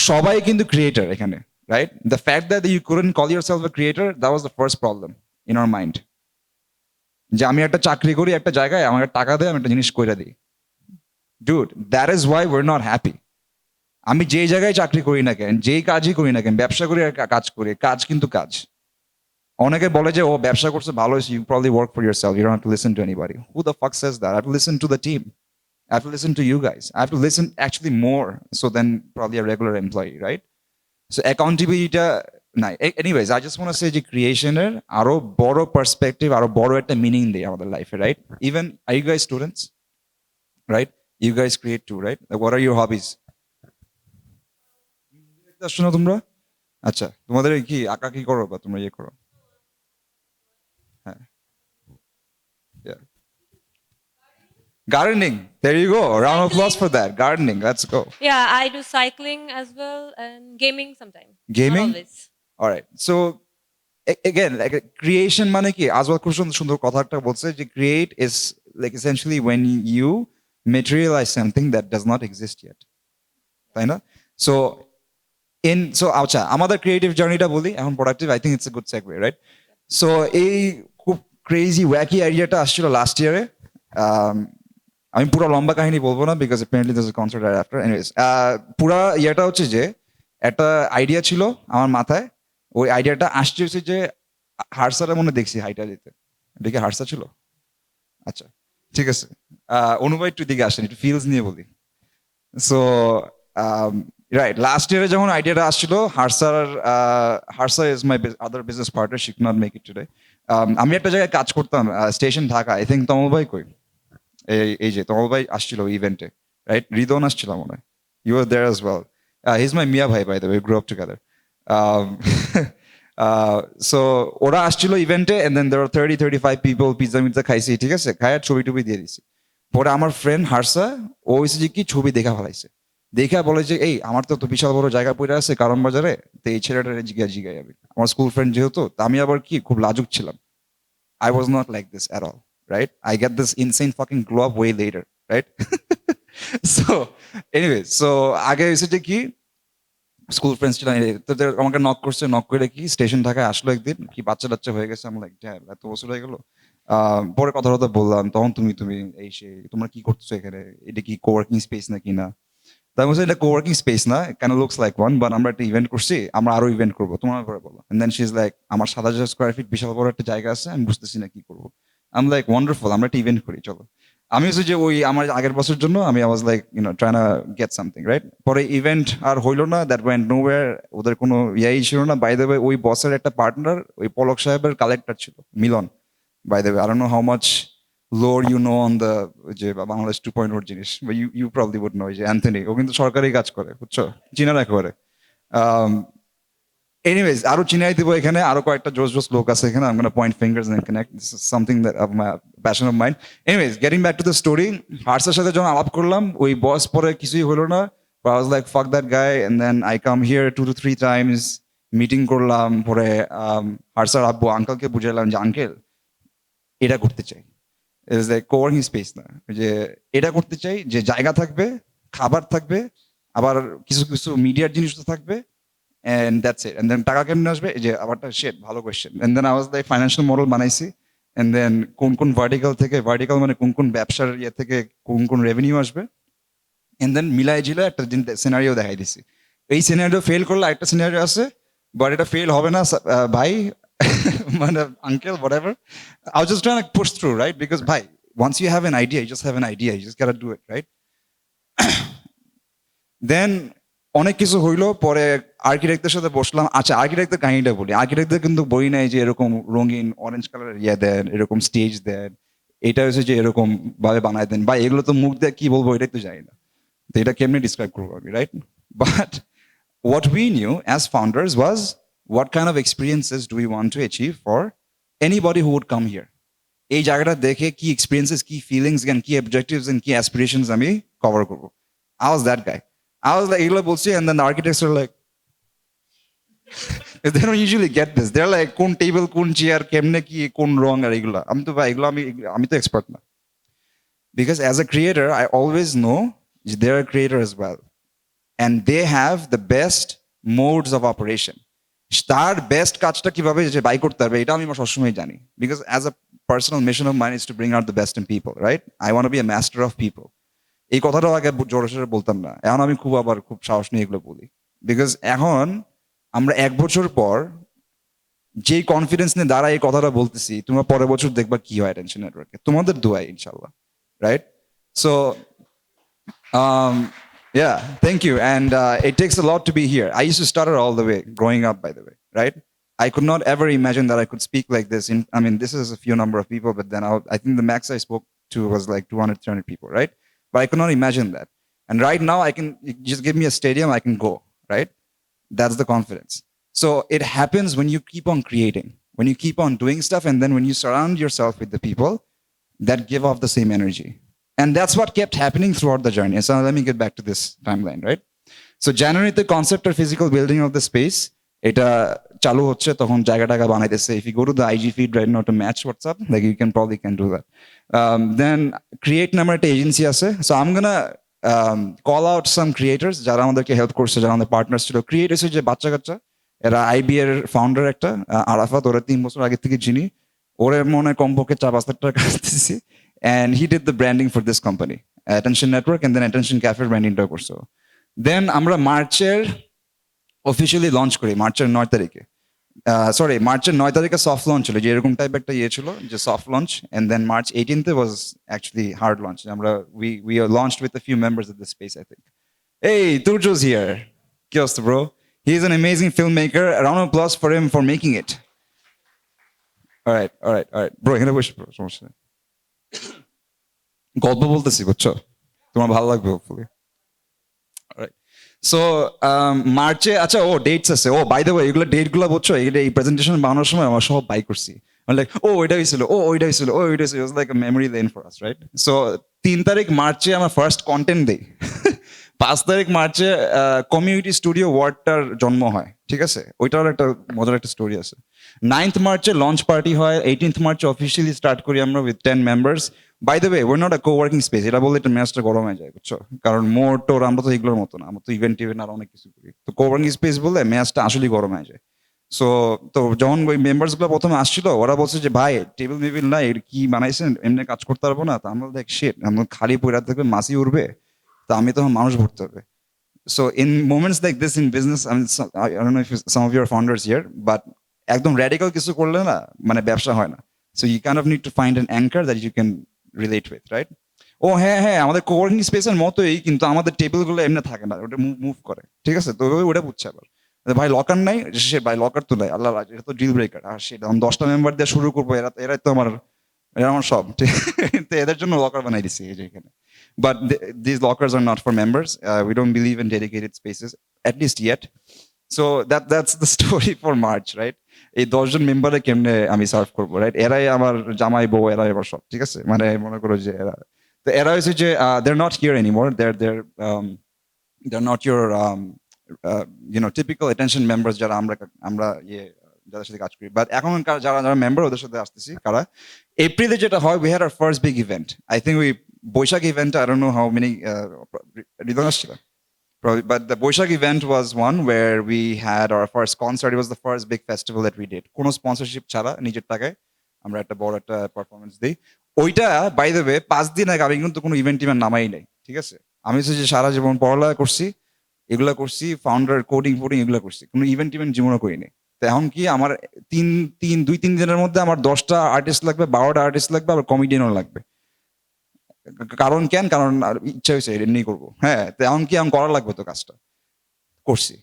সবাই কিন্তু ক্রিয়েটার এখানে, right? The fact that you couldn't call yourself a creator, that was the first problem in our mind. যে আমি একটা চাকরি করি একটা জায়গায়, আমাকে টাকা দেয়, আমি একটা জিনিস কইরা দিই। Dude, that is why we're not happy. আমি যেই জায়গায় চাকরি করি না কেন, যেই কাজই করি না কেন, ব্যবসা করি আর কাজ করি, কাজ কিন্তু কাজ। অনেকে বলে যে ও ব্যবসা করছে ভালো হয়েছে, you probably work for yourself, you don't have to listen to anybody. Who the fuck says that? I have to listen to the team. I have to listen to you guys. I have to listen actually more so than probably a regular employee, right? So accountability নাই। Anyways, I just want to say যে ক্রিয়েশনের আরো বড় perspective, আরো বড় একটা meaning দেয় আমাদের লাইফে, right? Even are you guys students? Right? You guys create too, right? Like, what are your hobbies? শোনো তোমরা, আচ্ছা তোমাদের কি আঁকা কি করো বা তোমরা ইয়ে করো? হ্যাঁ, gardening. There you go. A round of applause for that. Gardening. Let's go. Yeah, I do cycling as well and gaming sometimes. Gaming? Not always. All right. So again, like creation মানে কি? আজওয়াল খুব সুন্দর কথা একটা বলছে যে create is like essentially when you materialize something that does not exist yet. তাই না? So আচ্ছা আমাদের ক্রিয়েটিভ জার্নিটা বলি এখন productive, I think it's a good Segway, right? So এই খুব ক্রেজি ওয়াকি আইডিয়াটা আসছিল লাস্ট ইয়ারে। আমি পুরো লম্বা কাহিনী বলবো না because apparently this is a concert right after. Anyways পুরা ইয়েটা হচ্ছে যে একটা আইডিয়া ছিল আমার মাথায়, ওই আইডিয়াটা আসছে হচ্ছে যে হারসারের মনে দেখছি হাইটা দিতে, এটা কি হারসা ছিল? আচ্ছা ঠিক আছে, অনুভব একটু দিকে আসেন, একটু ফিলস নিয়ে বলি। সো রাইট, লাস্ট ইয়ারে যখন আইডিয়াটা আসছিল, Harsha is my other business partner, she could not make it today. আমি একটা জায়গায় কাজ করতাম, station Dhaka, I think Tamal ভাই কই, এই যে তমল ভাই আসছিল ইভেন্টে, রাইট? রিদন আসছিল মনে হয়, you are there as well. He is my মিয়া ভাই by the way, grow up together. So ওরা আসছিল ইভেন্টে, and then there are 30-35 people, pizza মিৎজা খাইছি, ঠিক আছে, খাইয়া ছবি টবি দিয়ে দিছি। পরে আমার ফ্রেন্ড হারসা ও হয়েছে যে কি ছবি দেখা ফেলাইছে, দেখা বলে যে এই আমার তো বিশাল বড় জায়গা পড়ে আছে কারণ বাজারে, তো এই ছেলেটার জিগাই আমি, আমার স্কুল ফ্রেন্ড যেহেতু, আমি আবার কি খুব লাজুক ছিলাম। I was not like this at all, right? I get this insane fucking glow up way later, right? So anyways, so আগে হয়েছে যে কি স্কুল ফ্রেন্ডস ছিল, আমাকে নক করছে, নক করে কি স্টেশন ঢাকায় আসলো একদিন, কি বাচ্চা টাচ্চা হয়ে গেছে, আমি লাইক ড্যাম এত বছর হয়ে গেল। পরে কথা বললাম, তখন তুমি এই সে তোমরা কি করতেছো এখানে, এটা কি কোয়ার্কিং স্পেস নাকি না? আমি বলছি এটা কোওয়ার্কিং স্পেস না, কেন লুকস লাইক ওয়ান, বাট আমরা একটা ইভেন্ট করছি, আমরা আরো ইভেন্ট করবো, তোমার করে বলো। And then she is like, আমার 7,000 স্কোয়ার ফিট বিশাল বড় একটা জায়গা আছে, আমি বুঝতেছি না কি করবো। আমি লাইক ওয়ান্ডারফুল, আমরা একটা ইভেন্ট করি, চলো। আমি হচ্ছে যে ওই আমার আগের বছর জন্য আমি I was like trying to get something, right? পরে ইভেন্ট আর হইলো না, দ্যাট ওয়েন্ট নোওয়্যার, ওদের কোনো ইয়াই ছিল না। বাই দ্য ওয়ে ওই বসের একটা পার্টনার ওই পলক সাহেবের কালেক্টর ছিল, Milon. By the way, I don't know how much lore you know on the যে বাংলাদেশ 2.0 জিনিস, ইউ প্রবলি উড নো, যে অ্যান্থনি, ও কিন্তু সরকারি কাজ করে, বুঝছো, চিনার একেবারে। এনিওয়েজ, আরো চিনাই দিব এখানে, আরো কয়েকটা জোস জোস লোক আছে এখানে। I'm gonna point fingers and connect. This is something that of my passion of mine. Anyways, getting back to the story, হার্সের সাথে যখন আলাপ করলাম, ওই বস পরে কিছুই হলো না। But I was like, fuck that guy, and then I come here 2 to 3 times, meeting করলাম, পরে হার্সার আব্বু আঙ্কেলকে বুঝাইলাম যে আঙ্কেল এটা করতে চাই। It is like co-working space না, যে এটা করতে চাই, যে জায়গা থাকবে, খাবার থাকবে, আবার কিছু কিছু মিডিয়ার জিনিস তো থাকবে, and that's it. And then টাকা কেমনে আসবে, যে আবারটা shit, ভালো question. And then I was like financial model বানাইছি, and then কোন কোন ভার্টিক্যাল মানে কোন কোন ব্যবসার ইয়ে থেকে কোন কোন রেভিনিউ আসবে, and then মিলাই ঝিলে একটা সিনারিও দেখাই দিছি। এই সিনারিও ফেল করলে একটা সিনারিও আছে, বাট এটা ফেল হবে না ভাই, মানে uncle whatever. I was just trying to push through, right? Because ভাই, once you have an idea, you just have an idea, you just gotta do it, right? Then অনেক কিছু হইলো, পরে আর্কিটেক্টদের সাথে বসলাম। আচ্ছা, আর্কিটেক্টদের কাহিনীটা বলি। আর্কিটেক্টদের কিন্তু বই নাই যে এরকম রঙিন অরেঞ্জ কালারের ইয়ে দেন, এরকম স্টেজ দেন, এটা হচ্ছে যে এরকম ভাবে বানায় দেন। বা এগুলো তো মুখ দিয়ে কি বলবো এটাই তো জানি না, তো এটা কেমনে ডিসক্রাইব করবো আমি, right? But what we knew as founders was what kind of experiences do we want to achieve for anybody who would come here. এই জায়গাটা দেখে কি এক্সপিরিয়েন্সেস, কি ফিলিংস, কি অবজেক্টিভস এন্ড কি অ্যাসপিরেশনস আমি কভার করবো। I was that guy. I was like, এগুলো বলছি, and then the architects are like, they don't usually get this. They're like, কোন টেবিল, কোন চেয়ার, কেমনে কি, কোন রং, আর এগুলো। আমি তো ভাই এগুলো আমি তো এক্সপার্ট না। Because as a creator, I always know they're a creator as well. And they have the best modes of operation. তার বেস্ট কাজটা কিভাবে যে বাই করতে হবে, এটা আমি সবসময় জানি। Because as a personal mission of mine is to bring out the best in people, right? I want to be a master of people. এই কথাটাও আগে জোরে সোরে বলতাম না, এখন আমি খুব সাহস নিয়ে এগুলো বলি। বিকজ এখন আমরা 1 বছর পর যে কনফিডেন্স নিয়ে দ্বারা এই কথাটা বলতেছি, তোমরা পরের বছর দেখবা কি হয় অ্যাটেনশন নেটওয়ার্কে, তোমাদের দোয়াই ইনশাল্লাহ, right? So yeah, thank you. And it takes a lot to be here. I used to stutter all the way growing up, by the way, right? I could not ever imagine that I could speak like this. I mean, this is a few number of people, but then I think the max I spoke to was like 200, 300 people, right? But I could not imagine that. And right now, you just give me a stadium, I can go, right? That's the confidence. So it happens when you keep on creating, when you keep on doing stuff, and then when you surround yourself with the people that give off the same energy. And that's what kept happening throughout the journey. So let me get back to this timeline, right? So January, the concept of physical building of the space, এটা চালু হচ্ছে, তখন জায়গা টাকা বানাইতেছে। If you go to the IG feed right now to match what's up, like you can do that. Then create নামের একটা agency আছে। So I'm gonna call out some creators যারা আমাদেরকে হেল্প করছে, যারা আমাদের পার্টনার ছিল। ক্রিয়েটর্স যে বাচ্চা কাচ্চা, এরা IB এর ফাউন্ডার একটা আরাফাত, ওরা 3 বছর আগে থেকে চিনি, ওরে মনে হয় কমপক্ষে 4-5 লাখ টাকা দিচ্ছি। And he did the branding for this company, Attention Network, and then Attention Cafe branding টা করছে। Then আমরা মার্চের অফিসিয়ালি লঞ্চ করি, মার্চের 9 তারিখে। মার্চের 9 তারিখে সফট লঞ্চ ছিল, যে এরকম টাইপ একটা ইয়ে ছিল যে soft launch. And then March 18th was actually hard launch. আমরা we are launched with a few members of the space, I think. Hey, Turjo's here. কি অবস্থা bro? He is an amazing filmmaker. A round of applause for him for making it. All right. Bro, এখানে বসে bro, সমস্যা নেই। গল্প বলতেছি, বুঝছো, তোমার ভালো লাগবে হোপফুলি। সো মার্চে, আচ্ছা ডেটস আছে। বাই দ্য ওয়ে, এগুলো ডেট গুলো বুঝছো, এই প্রেজেন্টেশন বানানোর সময় আমার সব বাই করছি। লাইক এটা হয়েছিল, ওইটা হয়েছিল, like memory lane for us, right? So 3 তারিখ মার্চে আমার ফার্স্ট কন্টেন্ট দেই। 5 তারিখ মার্চে কমিউনিটি স্টুডিও ওয়ার্ডটার জন্ম হয়, ঠিক আছে? ওইটার একটা মজার একটা স্টোরি আছে। 9th মার্চে লঞ্চ পার্টি হয়। 18th মার্চে অফিসিয়ালি স্টার্ট করি আমরা with 10 members. By the way, we're not a co-working space, এটা বললে একটা ম্যাচটা গরম হয়ে যায়, বুঝছো? কারণ মোটর আমরা তো এগুলোর মতো না, আমরা তো ইভেন্ট আর অনেক কিছু করি। তো co-working space বললে ম্যাচটা আসলেই গরম হয়ে যায়। সো তো যখন ওই মেম্বার্স গুলো প্রথমে আসছিল, ওরা বলছে যে ভাই টেবিল মেবিল না, এর কি বানাইছেন, এমনি কাজ করতে পারবো না। তো আমরা দেখ শিট, আমরা খালি পয়রা থাকবে, মাসি উঠবে, তো আমি তখন মানুষ ভরতে হবে। So in moments like this in business, I mean, I don't know if some of your founders here, but একদম radical কিছু করলে না মানে ব্যবসা হয় না. So you kind of need to find an anchor that you can relate with, right? ও হ্যাঁ হ্যাঁ আমাদের কোওয়ার্কিং স্পেসের মতোই, কিন্তু আমাদের টেবিল গুলো এমনি থাকে না, ওটা মুভ করে, ঠিক আছে? তো ওটা বুঝছে আবার ভাই লকার নাই, সে ভাই লকার তো নাই, আল্লাহ এটা তো ডিল ব্রেকার। আর সেটা আমি 10টা মেম্বার দিয়ে শুরু করবো, এরাই তো আমার সব ঠিক। তো এদের জন্য লকার বানাই দিছি এই যে এখানে। But these lockers are not for members. We don't believe in dedicated spaces, at least yet. So that's the story for March, right? এই 10 জন মেম্বারে কেমনে আমি সার্ভ করবো, রাইট? এরাই আমার জামাই বউ, এরাই আমার সব, ঠিক আছে? মানে মনে করো যে এরা হচ্ছে যে they're not here anymore. They're not your typical attention members যারা আমরা যাদের সাথে কাজ করি। বাট এখন যারা মেম্বার ওদের সাথে আসতেছি কারা। এপ্রিলে যেটা হয়, we had our first big event. I think Boishakh event, I don't know how many Ridon আসছিল probably, but the Boishak event was one where we had our first concert. It was the first big festival that we did. কোনো sponsorship ছাড়া নিজের টাকায় আমরা একটা বড় একটা performance দিই। ওইটা বাই দ্য ওয়ে 5 দিন আগে আমি কিন্তু কোনো ইভেন্ট নামাই নাই, ঠিক আছে? আমি হচ্ছে যে সারা জীবন পড়ালেখা করছি, এগুলা করছি, ফাউন্ডার কোডিং এগুলা করছি, কোনো ইভেন্ট জীবনও করিনি। তো এখন কি আমার 2-3 দিনের মধ্যে আমার 10টা আর্টিস্ট লাগবে, 12টা আর্টিস্ট লাগবে, আবার কমেডিয়ানও লাগবে। কারণ ইচ্ছা হয়েছে এমনি করবো, হ্যাঁ। তো এমন কি আমি করা লাগবে, তো কাজটা করছি,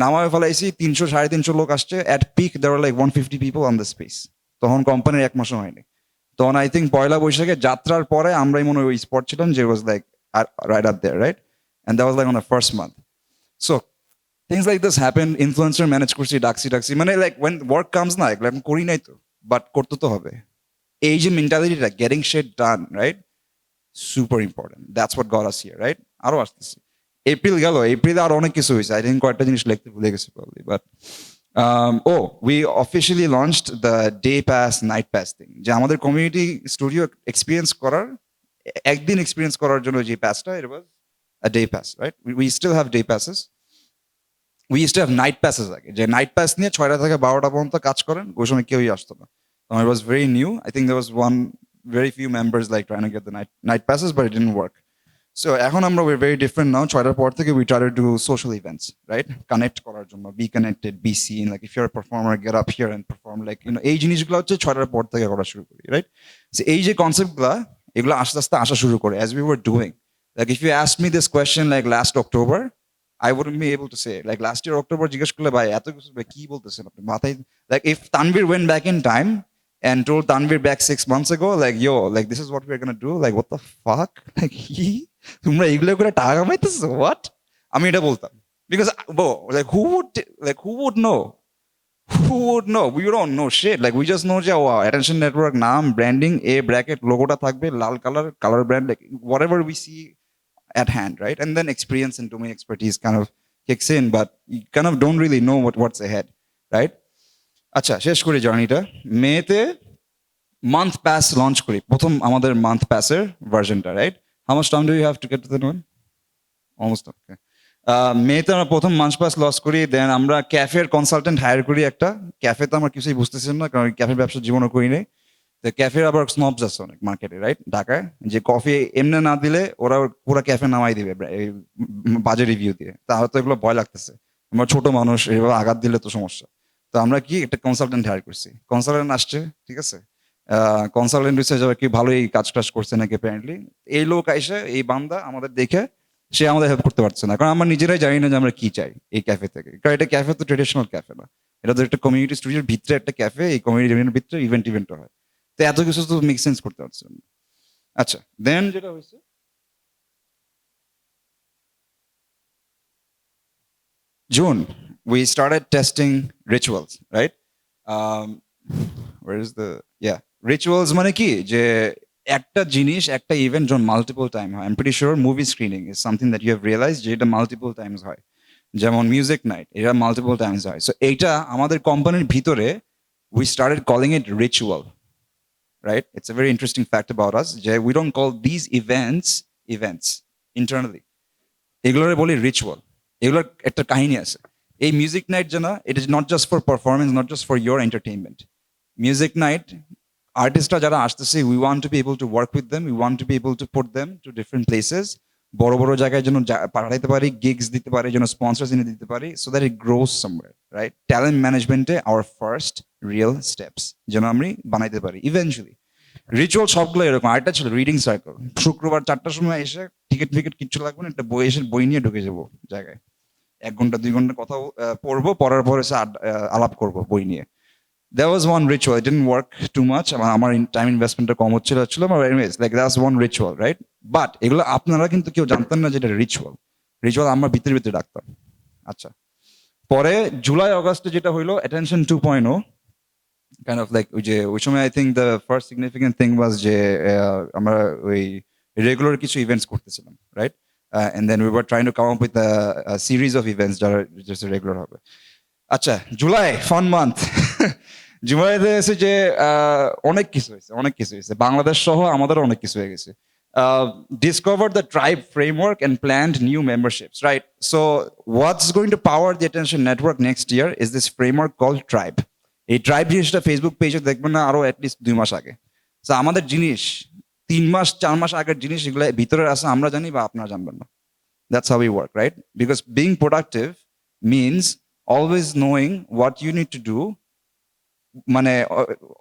নামায় ফেলাইছি। 300-350 লোক আসছে। At peak there were like 150 people on the space. তখন কোম্পানির 1 মাসও হয়নি। তখন আই থিঙ্ক পয়লা বৈশাখে যাত্রার পরে আমরাই মনে হয় ওই স্পট ছিলাম, যে was like right up there, right? And that was like on the first month. So things like this happen. Influencer manage করছি, ডাকছি, মানে লাইক ওয়েন ওয়ার্ক কামস না, এগুলো আমি করি নাই তো, বাট করতে তো হবে। এই যে মেন্টালিটিটা, getting shit done, right? Super important. That's what got us here, right? আরো আসতেছি। এপ্রিলে আর অনেক কিছু হয়েছে। I think কয়েকটা জিনিস লিখতে ভুলে গেছি probably, but we officially launched the day pass, night pass thing. যে আমাদের কমিউনিটি স্টুডিও এক্সপিরিয়েন্স করার, একদিন এক্সপিরিয়েন্স করার জন্য যে পাসটা, it was a day pass, right? We still have day passes. We used to have night passes আগে, যে night pass নিয়ে 6টা থেকে 12টা পর্যন্ত কাজ করেন, ওই সময় কেউই আসতো না। It was very new. I think there was very few members like trying to get the night passes, but it didn't work. So we're very different now. 6টার পর থেকে we try to do social events, right? Connect করার জন্য, be connected, be seen. Like if you're a performer, get up here and perform. Like এই জিনিসগুলো হচ্ছে 6টার পর থেকে করা শুরু করি, right? So এই যে কনসেপ্টগুলো, এগুলো আস্তে আস্তে আসা শুরু করে as we were doing. Like if you asked me this question like last October, I wouldn't be able to say it. Like last year October জিজ্ঞেস করলে ভাই এত কিছু কি বলতেছেন আপনি মাথায়, like if Tanvir went back in time and told Tanvir back 6 months ago, like, yo, like, this is what we're gonna do. Like, what the fuck? Like, তোমরা এগুলো করে টাকা কামাইতেছো? What? আমি এটা বলতাম। Because, bro, like, who would know? Who would know? We don't know shit. Like, we just know যে attention network, নাম, branding, a bracket, লোগোটা থাকবে, লাল color brand, like, whatever we see at hand, right? And then experience and domain expertise kind of kicks in, but you kind of don't really know what's ahead, right? আচ্ছা, শেষ করি জার্নিটা। মেতে month pass launch করি, প্রথম আমাদের month পাসের ভার্সনটা, right? How much time do you have to get to the known? Almost okay. মেতে আমরা প্রথম মান্থ পাস লঞ্চ করি। দেন আমরা ক্যাফের কনসালটেন্ট হায়ার করি একটা। ক্যাফে তো আমরা কিছুই বুঝতেছি না, কারণ ক্যাফের ব্যবসা জীবনও করি নাই। তো ক্যাফের আবার স্নবস আছে অনেক মার্কেটে, রাইট? ঢাকায় যে কফি এমনি না দিলে ওরা পুরো ক্যাফে নামাই দিবে বাজে রিভিউ দিয়ে। তাহলে তো এগুলো ভয় লাগতেছে, আমরা ছোট মানুষ, এভাবে আঘাত দিলে তো সমস্যা। তো আমরা কি একটা কনসালটেন্ট হায়ার করছি। কনসালটেন্ট আসছে, ঠিক আছে? কনসালটেন্ট রিসার্চ কি ভালোই কাজ টাজ করছে নাকি অ্যাপারেন্টলি। এই লোক আইসে, এই বান্দা আমাদের দেখে সে আমাদের হেল্প করতে পারছে না, কারণ আমরা নিজেরাই জানি না যে আমরা কি চাই এই ক্যাফে থেকে। কারণ এটা ক্যাফে তো ট্রেডিশনাল ক্যাফে না, এটা তো একটা কমিউনিটি স্টুডিওর ভিতরে একটা ক্যাফে। এই কমিউনিটি ভিতরে ইভেন্ট হয়, তো এত কিছু তো মেক সেন্স করতে পারছে না। আচ্ছা, দেন যেটা হয়েছে, June, we started testing rituals, right? Where is the, yeah, rituals মানে কি, যে একটা জিনিস, একটা ইভেন্ট যখন মাল্টিপল টাইম হয়, I am pretty sure movie screening is something that you have realise যে এটা মাল্টিপল টাইমস হয়। যেমন মিউজিক নাইট, এটা মাল্টিপল টাইমস হয়। সো এইটা আমাদের কোম্পানির ভিতরে we started calling it ritual, right? It's a very interesting fact about us, যে we don't call these events internally, এগুলোরে বলি রিচুয়াল। এগুলোর একটা কাহিনী আছে। এই মিউজিক নাইট যে না, it is not just for performance, not just for your entertainment. Music night আর্টিস্টরা যারা আসতেছে, we want to be able to work with them, we want to be able to put them to different places বড় বড় জায়গায় যেন পাঠাইতে পারি, gigs দিতে পারি, যেন স্পন্সরস এনে দিতে পারি, so that it gross somewhere, right? Talent ম্যানেজমেন্টে আওয়ার ফার্স্ট রিয়েল স্টেপস যেন আমি বানাইতে পারি ইভেনচুয়ালি। রিচুয়াল সবগুলো এরকম। আরেকটা ছিল রিডিং সার্কেল। শুক্রবার 4টার সময় এসে টিকিট ফিকিট কিচ্ছু লাগবে না, একটা বই এসে বই নিয়ে ঢুকে যাবো জায়গায়, 1 ঘন্টা 2 ঘন্টা কথা পড়বো, পড়ার পর এসে আলাপ করবো বই নিয়ে। There was one ritual. It didn't work too much. আমার টাইম ইনভেস্টমেন্টটা কম হচ্ছিল, anyways, like that's one ritual, right? But এগুলো আপনারা কিন্তু কেউ জানতেন না যে এটা রিচুয়াল। রিচুয়াল আমরা ভিতরে ভিতরে রাখতাম। আচ্ছা, পরে জুলাই অগস্টে যেটা হইলো attention 2.0, kind of like ওই সময় I think the first significant thing was যে আমরা ওই রেগুলার কিছু ইভেন্টস করতেছিলাম, right? And then we were trying to come up with a series of events যারা just রেগুলার হবে। আচ্ছা, জুলাই ফান মান্থ। জুলাইতে এসে যে অনেক কিছু হয়েছে বাংলাদেশ সহ আমাদের অনেক কিছু হয়ে গেছে। Discovered the tribe framework and planned new memberships, right? So what's going to power the attention network next year is this framework called tribe. এই ট্রাইব জিনিসটা ফেসবুক পেজে দেখবেন না আরো অ্যাটলিস্ট 2 মাস আগে। So আমাদের জিনিস 3 মাস 4 মাস আগের জিনিস এগুলো ভিতরে আছে, আমরা জানি বা আপনারা জানবেন না। That's how we work, right? Because being productive means always knowing what you need to do,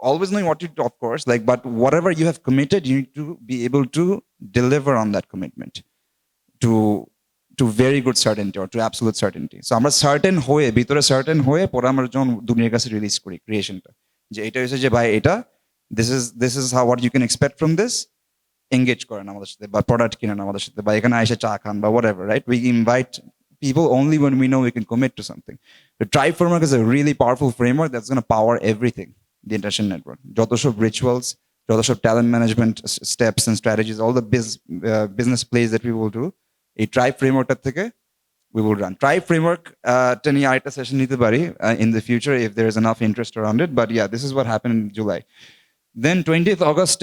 always knowing what you do, of course, like, but whatever you have committed, you need to be able to deliver on that commitment to very good certainty or to absolute certainty. So আমরা certain হয়ে ভিতরে certain হয়ে পরে আমরা যখন দুনিয়ার কাছে release করি ক্রিয়েশনটা, যে এটা হচ্ছে যে ভাই এটা this is how what you can expect from this, engage করেন আমাদের সাথে বা প্রোডাক্ট কিনেন আমাদের সাথে বা এখানে এসে চা খান বা whatever, right? We invite people only when we know we can commit to something. The tribe framework is a really powerful framework that's going to power everything, the intention network. যত সব rituals, যত সব talent management steps and strategies, all the business plays that we will do, a tribe framework থেকে we will run. Tribe framework টা নিয়ে আরেকটা session নিতে পারি in the future if there is enough interest around it, but yeah, this is what happened in July. Then 20th August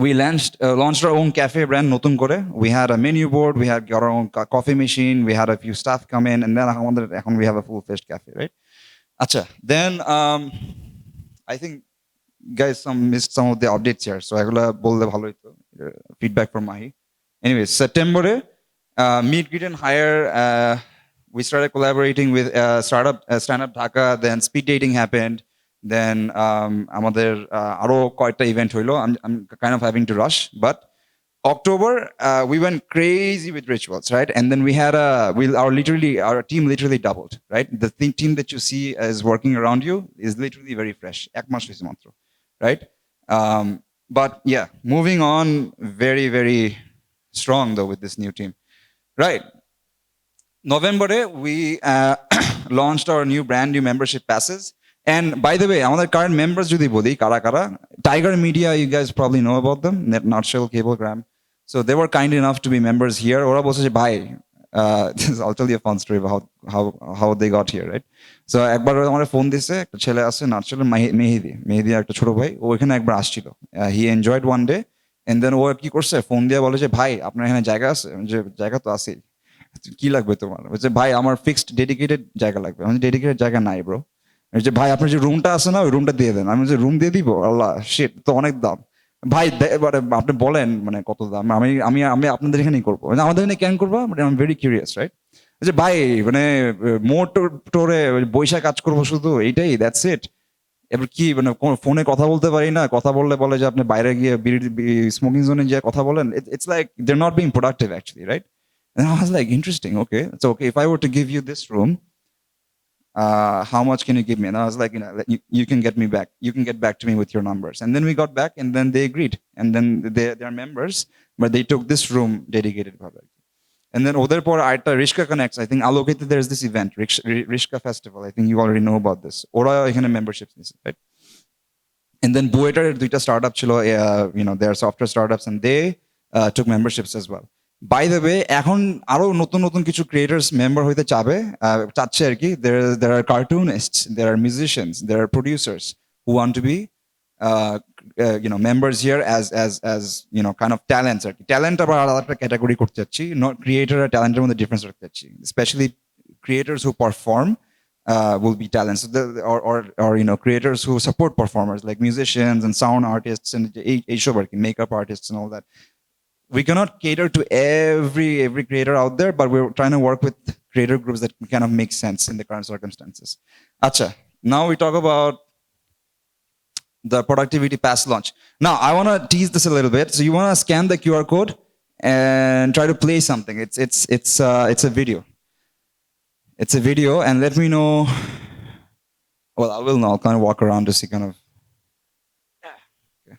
we launched our own cafe brand, Notun Kore. We had a menu board, we had our own coffee machine, we had a few staff come in, and then we have a full-fledged cafe, right? Acha. Then I think guys missed some of the updates here, so I will bolde bhalo hoito. Feedback from Mahi. Anyways, September meet, greet and hire. We started collaborating with Stand Up Dhaka. Then speed dating happened. Then আমাদের আরো কয়েকটা event হইলো। I'm kind of having to rush, but October we went crazy with rituals, right? And then we had our team literally doubled, right? The team that you see is working around you is literally very fresh, এক মাস হইছে মাত্র, right? But yeah, moving on, very very strong though with this new team, right? November we launched our new membership passes. And by the way, আমাদের current members যদি বলি কারা কারা, Tiger Media, you guys probably know about them, Nutshell, Cablegram. So they were kind enough to be members here. ওরা বলছে যে ভাই, I'll tell you a fun story about how they got here, right? So একবার আমার phone দিছে, একটা ছেলে আছে Nutshell, মেহেদি একটা ছোট ভাই, ও এখানে একবার আসছিল। He enjoyed one day, and then ও কি করছে, ফোন দিয়ে বলে যে ভাই আপনার এখানে জায়গা আছে? যে জায়গা তো আছেই, কি লাগবে তোমার? বলছে ভাই আমার ফিক্সড ডেডিকেটেড জায়গা লাগবে। আমি ডেডিকেটেড জায়গা নাই ব্রো। যে ভাই আপনার যে রুমটা আছে না, ওই রুমটা দিয়ে দেন। আমি যে রুম দিয়ে দিব, আল্লাহ শিট, তো অনেক দাম ভাই, আপনি বলেন মানে কত দাম, আমি আপনাদের এখানেই করবো। আমাদের এখানে কেন করবো, but I am very curious, right? যে ভাই মানে মোটরে বৈশাখ কাজ করবো শুধু, এইটাই, দ্যাটস ইট। এবার কি মানে ফোনে কথা বলতে পারি না, কথা বললে বলে যে আপনি বাইরে গিয়ে স্মোকিং জোনে গিয়ে কথা বলেন। It's like they are not being productive actually, right? And I was like, interesting, okay, so okay, if I were to give you this room, how much can you give me? And I was like, you can get me back. You can get back to me with your numbers. And then we got back, and then they agreed. And then they are members, but they took this room dedicated. And then other por aita Rishka Connects, I think allocated there's this event, Rishka Festival. I think you already know about this. Ora ekhane memberships, right? And then Bueter duita startup chilo, they are software startups, and they took memberships as well. By the way, এখন আরো নতুন নতুন কিছু creators member হইতে চাচ্ছে আর কি। There are cartoonists, there are musicians, there are producers who want to be members here as kind of talents আর কি। Talent আবার আলাদা একটা ক্যাটাগরি করতে চাচ্ছি, নট ক্রিয়েটার আর ট্যালেন্টের মধ্যে ডিফারেন্স রাখতে চাচ্ছি। Specially creators who perform will be talents, or creators who support performers like musicians and sound artists and makeup artists and all that. we cannot cater to every creator out there, but we're trying to work with creator groups that kind of make sense in the current circumstances. Acha, now we talk about the productivity pass launch. Now I want to tease this a little bit. So you want to scan the QR code and try to play something. It's a video. It's a video, and let me know. Well, I will now. I'll kind of walk around to see kind of. Okay.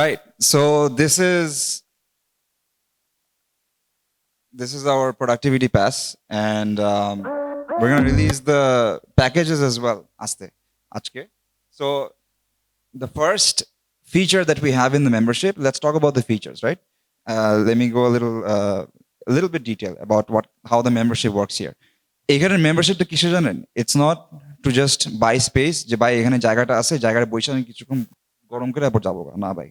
Right. So this is our productivity pass, and we're gonna release the packages as well. Aste, ajke. So the first feature that we have in the membership. Let's talk about the features, right? Let me go a little bit detail about how the membership works here. এখানে মেম্বারশিপটা কিসে জানেন? It's not to just buy space, যে ভাই এখানে জায়গাটা আছে, জায়গাটা বসে আমি কিছুক্ষণ গরম করে তারপর যাবো না ভাই,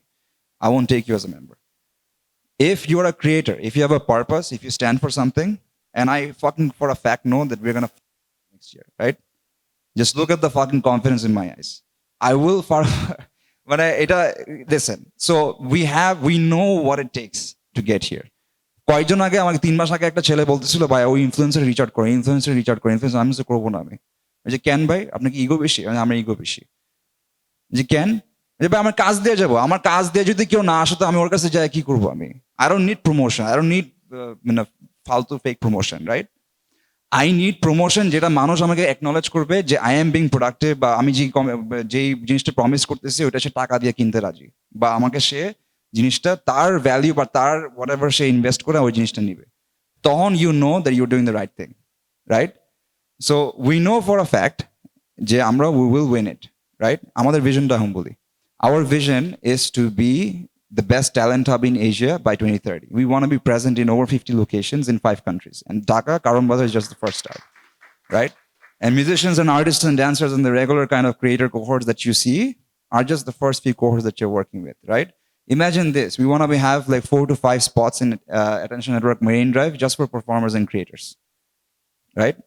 I won't take you as a member. If you're a creator, if you have a purpose, if you stand for something, and I fucking for a fact know that we're gonna next year, right? Just look at the fucking confidence in my eyes. I will listen. So we know what it takes to get here. কয়েকজন আগে আমাকে 3 মাস আগে একটা ছেলে বলতেছিল ভাই ওই influencer reach out করে, আমি তো করবো না। আমি যে কেন ভাই, আপনার কি ইগো বেশি? আমার ইগো বেশি। যে কেন? যে ভাই আমার কাজ দিয়ে যাবো, আমার কাজ দিয়ে যদি কেউ না আসে তো আমি ওর কাছে যাই কি করবো? আমি I don't need promotion, I don't need ফালতু fake promotion, right? I need promotion যেটা মানুষ আমাকে অ্যাকনলেজ করবে যে আই এম বিং প্রোডাক্টিভ, বা আমি যেই জিনিসটা প্রমিস করতেছি ওটা সে টাকা দিয়ে কিনতে রাজি, বা আমাকে সে জিনিসটা তার ভ্যালিউ বা তার হোয়াট এভার সে ইনভেস্ট করে ওই জিনিসটা নিবে, তখন you know that you doing the right thing, right? So we know for a fact যে আমরা we will win it, right? আমাদের ভিশনটা এখন বলি। Our vision is to be the best talent hub in Asia by 2030. We want to be present in over 50 locations in 5 countries. And Dhaka, Karan Bazar is just the first step, right? And musicians and artists and dancers and the regular kind of creator cohorts that you see are just the first few cohorts that you're working with, right? Imagine this. We want to have like 4 to 5 spots in Attention Network Marine Drive just for performers and creators, right?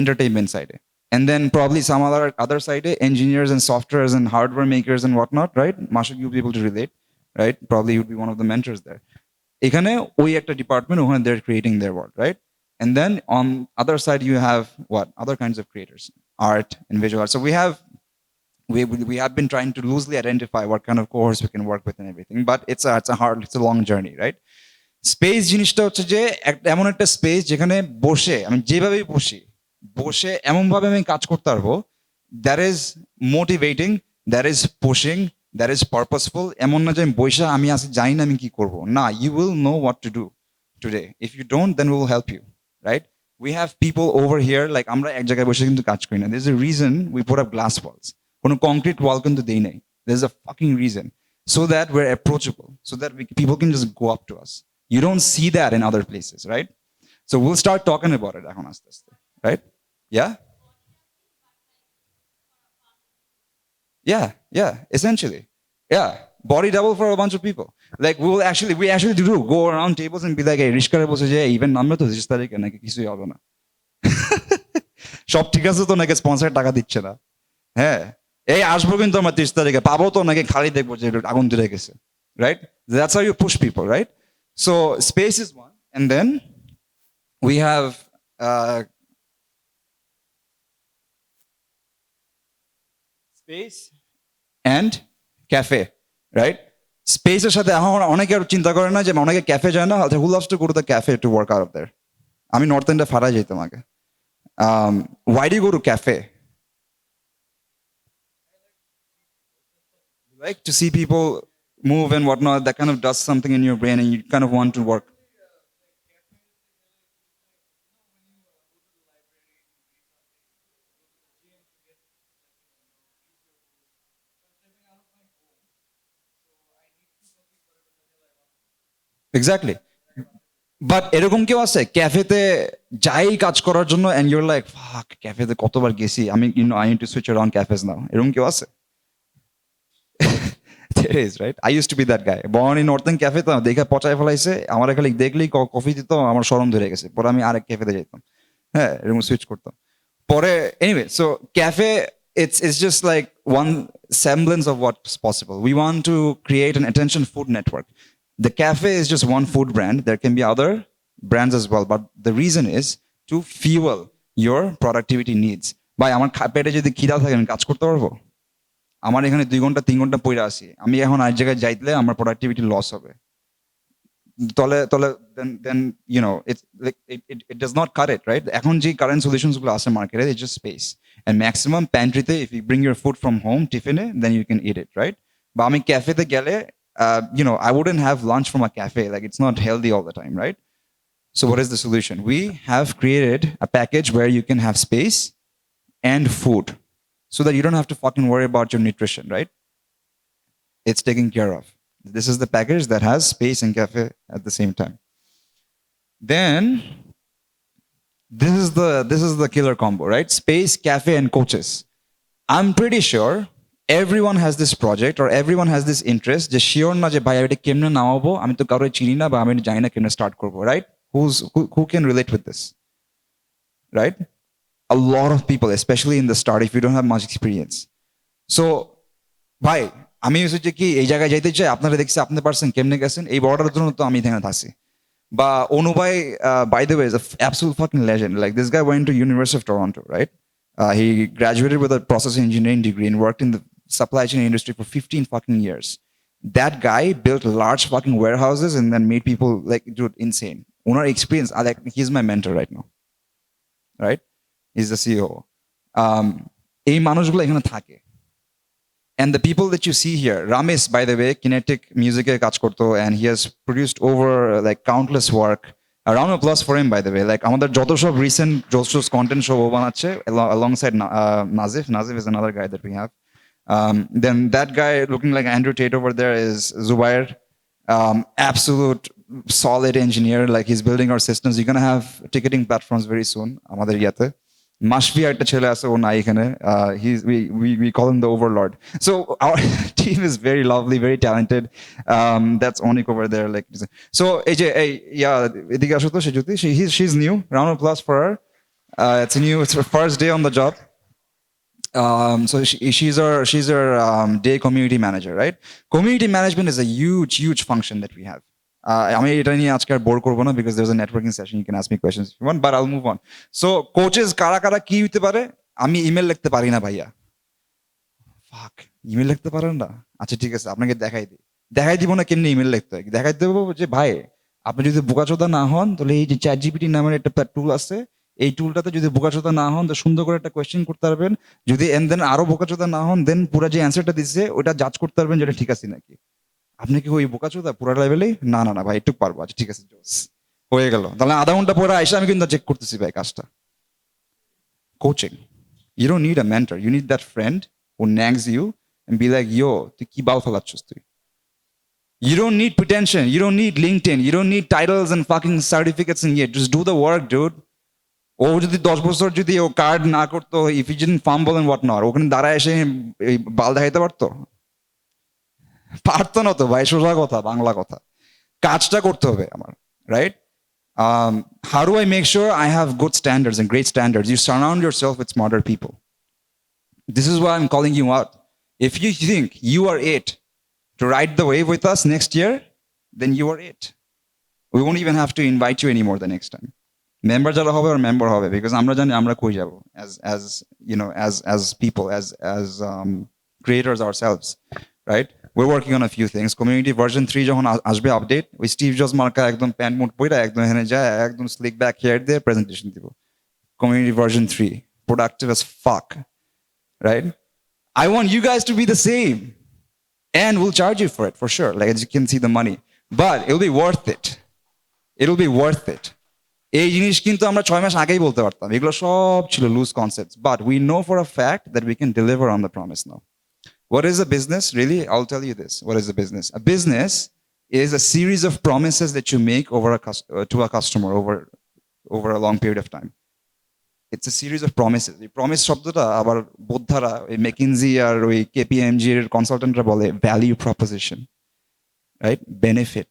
Entertainment side. And then probably some other side, engineers and softwares and hardware makers and whatnot, right? Mashuk, you'll be able to relate, right? Probably you'd be one of the mentors there. Ekhane oi ekta department, okhane they're creating their world, right? And then on other side you have what? Other kinds of creators, art and visual art. So we have been trying to loosely identify what kind of cohorts we can work with and everything, but it's a long journey, right? Space জিনিসটা হচ্ছে যে এমন একটা space যেখানে বসে আমি যেভাবেই বসে এমনভাবে আমি কাজ করতে পারবো that is motivating, that is pushing, that is purposeful. এমন না যে আমি বসে আমি আসি জানি না আমি কি করবো, না, you will know what to do today. If you don't then we will help you, right? We have people over here, like আমরা এক জায়গায় বসে কিন্তু কাজ করি না। There is a reason we put up glass walls, কোনো concrete wall কিন্তু দেই নাই। There is a fucking reason, so that we are approachable, so that people can just go up to us. You don't see that in other places, right? So we'll start talking about it এখন আস্তে আস্তে, right? Yeah, essentially, yeah, body double for a bunch of people. Like we actually do go around tables and be like, hey, রিশকারে বসে যে event নামবে তো 30 তারিখে নাকি কিছুই হবে না, সব ঠিক আছে তো নাকি স্পন্সর টাকা দিচ্ছে না, হ্যাঁ এই আসবো কিন্তু আমরা 30 তারিখে পাবো তো নাকি খালি দেখবো যে আগুন ধরে গেছে, right? That's how you push people, right? So space is one, and then we have space and cafe, right? Space এর সাথে আমার অনেকে আর চিন্তা করে না যে অনেকে ক্যাফে যায় না, who loves to go to the cafe to work out of there? আমি নর্থ এন্ডে ফাড়া যেতাম আগে। Why do you go to cafe? right? To see people move and whatnot, that kind of does something in your brain, and you kind of want to work. Exactly. But এরকম কেউ আছে ক্যাফেতে যাই কাজ করার জন্য এন্ড ইউর লাইক ফাক ক্যাফেতে কতবার গেছি আমি I need to switch on cafes now, এরকম কেউ আছে? There is, right? I used to be that guy. Born in Northern Cafe তো দেখে পচায় ফেলাইছে, আমার খালি দেখলেই কফি দিত, আমার শরম ধরে গেছে, পরে আমি আরেক ক্যাফেতে যেতাম, হ্যাঁ এরকম সুইচ করতাম পরে। Anyway, so cafe it's just like one semblance of what's possible. We want to create an attention food network. The cafe is just one food brand. There can be other brands as well, but the reason is to fuel your productivity needs. By আমার পেটে যদি খিদা থাকে আমি কাজ করতে পারবো? আমার এখানে 2 ঘন্টা 3 ঘন্টা পড়ে আসি, আমি এখন আর জায়গায় যাইলে আমার প্রোডাক্টিভিটি লস হবে। তলে তলে then you know it's like it does not cut it, right? এখন যে কারেন্ট সলিউশনস গুলো আছে মার্কেটে, it's just space and maximum pantryতে if you bring your food from home টিফিনে then you can eat it, right? বা আমি ক্যাফেতে গেলে you know I wouldn't have lunch from a cafe, like it's not healthy all the time, right? So what is the solution? We have created a package where you can have space and food so that you don't have to fucking worry about your nutrition, right? It's taken care of. This is the package that has space and cafe at the same time. Then this is the killer combo, right? Space, cafe, and coaches. I'm pretty sure everyone has this project or everyone has this interest. Just sure na je bhai eta kemne namabo, ami to karoy chini na ba ami jani na kemne start korbo, right? Who can relate with this, right? A lot of people, especially in the start, if you don't have much experience. So ভাই আমি হচ্ছে কি এই জায়গায় যাইতে চাই, আপনারা দেখছি আপনি পারছেন কেমনে গেছেন, এই বড়টার জন্য তো আমি এখানে থাকছি। বা অনুভাই by the way is an absolute fucking legend. Like this guy went to University of Toronto, right? He graduated with a process engineering degree and worked in the supply chain industry for 15 fucking years. That guy built large fucking warehouses and then made people like dude insane. Unar experience, like he's my mentor right now, right? He's the CEO. এই মানুষগুলো এখানে থাকে। And the people that you see here, Ramesh, by the way, Kinetic Music কাজ করতো, and he has produced over like countless work. A round of applause for him, by the way. Like আমাদের যত সব recent Josh's content show ও বানাচ্ছে alongside Nazif. Nazif is another guy that we have. Then that guy looking like Andrew Tate over there is Zubair. Absolute solid engineer. Like he's building our systems. You're gonna have ticketing platforms very soon. আমাদের ইয়াতে মাসফি একটা ছেলে আছে, ও নাই এখানে, we call him the overlord. So our team is very lovely, very talented. That's Onik over there, like so AJ, hey, yeah, এদিকে আসো তো Sejuti, she's new. Round of applause for her. It's her first day on the job. So she's our day community manager, right? Community management is a huge function that we have. আমি এটা নিয়ে আজকে আর bore করবো না, because there's a networking session, you can ask me questions if you want, but I'll move on. So coaches কারা কারা কি হতে পারে? আমি ইমেল লিখতে পারি না ভাইয়া। ফাক, ইমেল লিখতে পারেন না? আচ্ছা ঠিক আছে, আপনাকে দেখাই দিব না কেমনে ইমেল লিখতে হয়। দেখাই দেবো যে ভাই আপনি যদি বোকাচোদা না হন তাহলে এই যে ChatGPT নামের একটা টুল আছে, এই টুলটাতে যদি বোকাচোদা না হন তো সুন্দর করে একটা কোয়েশ্চেন করতে পারবেন, যদি এন্ড দেন আরো বোকাচোদা না হন দেন পুরো যে অ্যান্সারটা দিচ্ছে ওটা জাজ করতে পারবেন যেটা ঠিক আছে নাকি। আপনি কি ওই বোকাচোদা পুরো লেভেলেই? না না না ভাই একটু পারবো, আচ্ছা ঠিক আছে জোস হয়ে গেল, তাহলে আধা ঘন্টা পরে আইসা আমি কিন্তু চেক করতেছি ভাই কাজটা। Coaching, you don't need a mentor, you need that friend who nags you and be like, yo তুই কি বাল ফেলাচ্ছিস তুই। You don't need pretension, you don't need LinkedIn, you don't need titles and fucking certificates and yet just do the work, dude. ও যদি 10 বছর যদি ও card না করতো, if he didn't fumble and what not, ওখানে দাঁড়ায় এসে বাল দেখাইতে পারতো? পারতো না তো ভাই, সোজা কথা বাংলা কথা, কাজটা করতে হবে আমার, right? How do I make sure I have good standards and great standards? You surround yourself with smarter people. This is why I'm calling you out. If you think you are it to ride the wave with us next year, then you are it. We won't even have to invite you anymore the next time. Member যারা হবে আর member হবে, because আমরা জানি আমরা কই যাব as you know as people, as creators ourselves, right? We're working on a few things. Community version 3 যখন আসবে আপডেট, ওই স্টিভ জবস মার্কা একদম প্যান্ট মুট পইরা একদম এখানে যায় একদম স্লিক ব্যাক হেয়ার দিয়ে প্রেজেন্টেশন দিব। Community version 3, productive as fuck, right? I want you guys to be the same. And we'll charge you for it, for sure. Like, as you can see the money. But it'll be worth it. It'll be worth it. এই জিনিস কিন্তু আমরা 6 মাস আগেই বলতে পারতাম, এগুলো সব ছিল loose concepts, but we know for a fact that we can deliver on the promise now. What is a business? Really, I'll tell you this. What is a business? A business is a series of promises that you make to a customer over a long period of time. It's a series of promises. এই promise শব্দটা আবার বোদ্ধারা ওই মেকিনজি আর ওই KPMG এর কনসালটেন্টরা বলে value proposition, right? Benefit,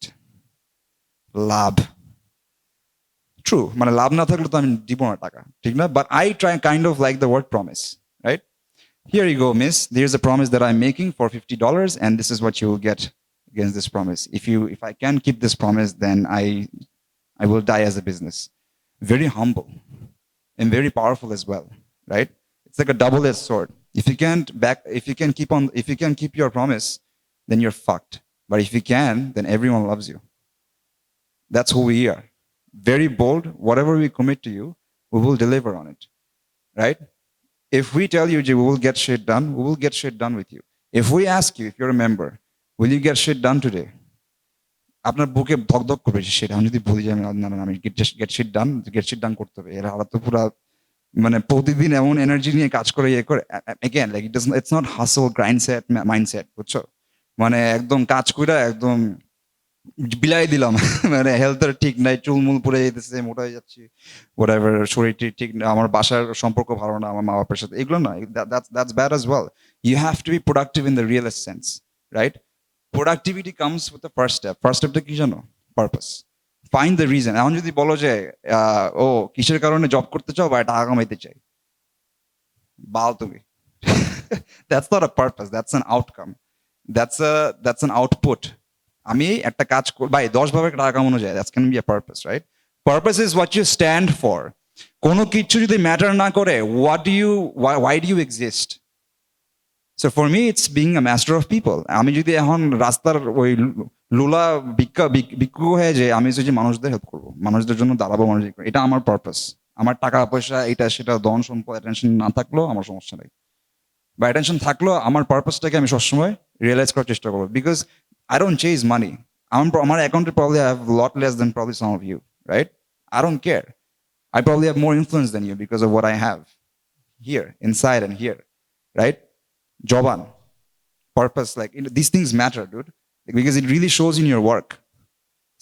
লাভ। True, মানে লাভ না থাকলে তো আমি দিব না টাকা, ঠিক না? But I try kind of like the word promise, right? Here you go, miss. There's a promise that I'm making for $50, and this is what you will get against this promise. If I can keep this promise, then I will die as a business. Very humble and very powerful as well, right? It's like a double-edged sword. If you can keep your promise, then you're fucked. But if you can, then everyone loves you. That's who we are. Very bold. Whatever we commit to you, we will deliver on it, right? If we tell you, we will get shit done, we will get shit done with you. If we ask you, if you're a member, will you get shit done today? আপনার বুকে ধকধক করবে shit, আমি যদি বলি যে আমি get shit done করতে হবে, এরা তো পুরো মানে প্রতিদিন এমন এনার্জি নিয়ে কাজ করে করে again, like it's not hustle mindset, বুঝছো? মানে একদম কাজ কইরা একদম বিলাই দিলাম, মানে হেলথের ঠিক নাই, চুলমুল পড়ে যেতেছে, মোটা হয়ে যাচ্ছি, whatever, শরীর ঠিক না, আমার বাসার সম্পর্ক ভালো না আমার মা বাবার সাথে, এগুলো না, that's bad as well. You have to be productive in the realest sense, right? Productivity comes with the first step. First step টা কি জানো? Purpose. Find the reason. এখন যদি বলো যে ও কিসের কারণে জব করতে চাও বা টাকা কামাইতে চাই, বাল তুমি। That's not a purpose, that's an outcome. That's an output. আমি একটা কাজ ভাই 10 ভাবে টাকা কামানো যায়, that's can be a purpose, right? Purpose is what you stand for. কোনো কিছু যদি ম্যাটার না করে, why do you exist? So for me it's being a master of people. আমি যদি এখন রাস্তার ওই লুলা ভিক্ষু হয়ে যে আমি যে মানুষদের হেল্প করবো, মানুষদের জন্য দাঁড়াবো, এটা আমার পারপাস। আমার টাকা পয়সা এটা সেটা ধন সম্পদ অ্যাটেনশন না থাকলেও আমার সমস্যা নেই, বা অ্যাটেনশন থাকলেও আমার পারপাসটাকে আমি সবসময় রিয়েলাইজ করার চেষ্টা করবো, because I don't chase money. My account probably have a lot less than probably some of you, right? I don't care. I probably have more influence than you because of what I have here, inside and here, right? Joban, purpose, like these things matter, dude, because it really shows in your work.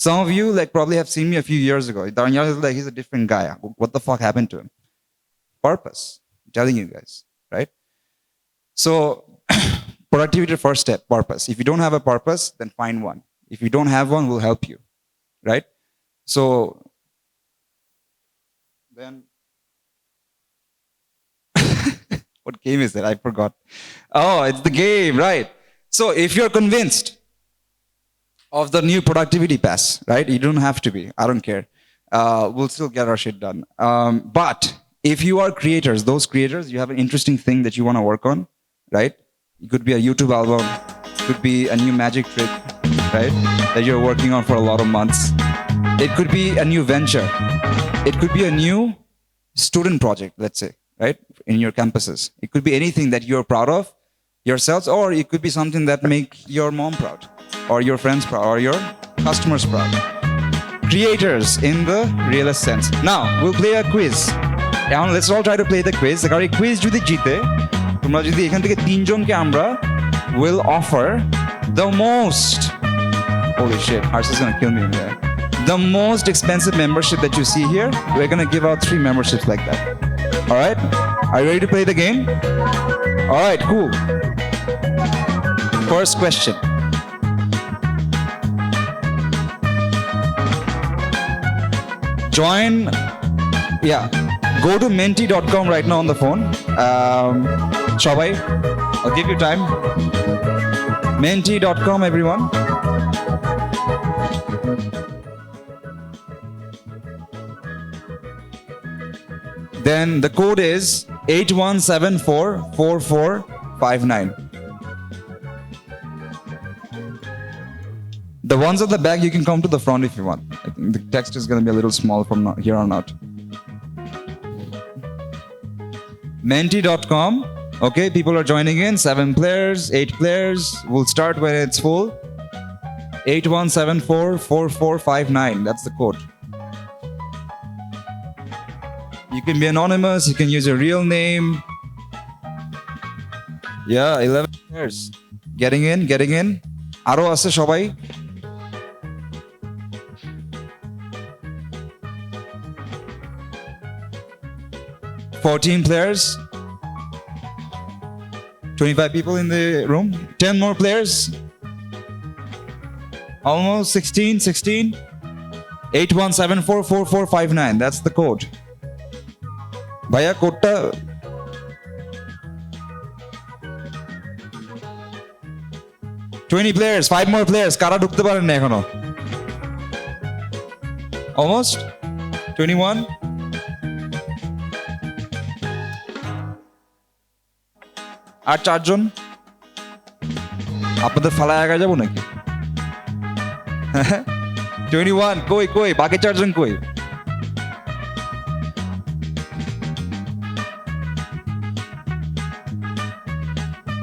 Some of you like probably have seen me a few years ago. Daniel is like, he's a different guy. What the fuck happened to him? Purpose. I'm telling you guys, right? So productivity, first step, purpose. If you don't have a purpose, then find one. If you don't have one, we'll help you, right? So then what game is that? I forgot. Oh, it's the game, right? So if you're convinced of the new productivity pass, right? You don't have to be. I don't care. We'll still get our shit done. But if you are creators, those creators, you have an interesting thing that you want to work on, right? It could be a YouTube album, it could be a new magic trick, right? That you're working on for a lot of months. It could be a new venture. It could be a new student project, let's say, right? In your campuses. It could be anything that you're proud of yourselves, or it could be something that make your mom proud, or your friends proud, or your customers proud. Creators in the realest sense. Now, we'll play a quiz. Now, let's all try to play the quiz. The quiz যদি জিতে, তোমরা যদি এখান থেকে 3 জনকে আমরা will offer the most, holy shit, Harsh is gonna kill me there. The most expensive membership that you see here, we're gonna give out 3 memberships like that. All right? Are you ready to play the game? All right, cool. First question. Go to menti.com right now on the phone. Shobai, I'll give you time. Menti.com, everyone. Then the code is 81744459. The ones at the back, you can come to the front if you want. I think the text is going to be a little small from here on out. Menti.com. Okay, people are joining in. 7 players, 8 players. We'll start when it's full. 81744459. That's the code. You can be anonymous. You can use your real name. Yeah, 11 players. Getting in, getting in. Aro ase shobai. $14 players. 25 people in the room. 10 more players. Almost 16. 81744459. That's the code. Bhaiya code ta 20 players, 5 more players. Kara ঢুকতে পারেন না এখনো। Almost 21. আর 4 জন। আপনাদের ফালায় আগা যাব নাকি? 21 কই বাকি 4 জন কই?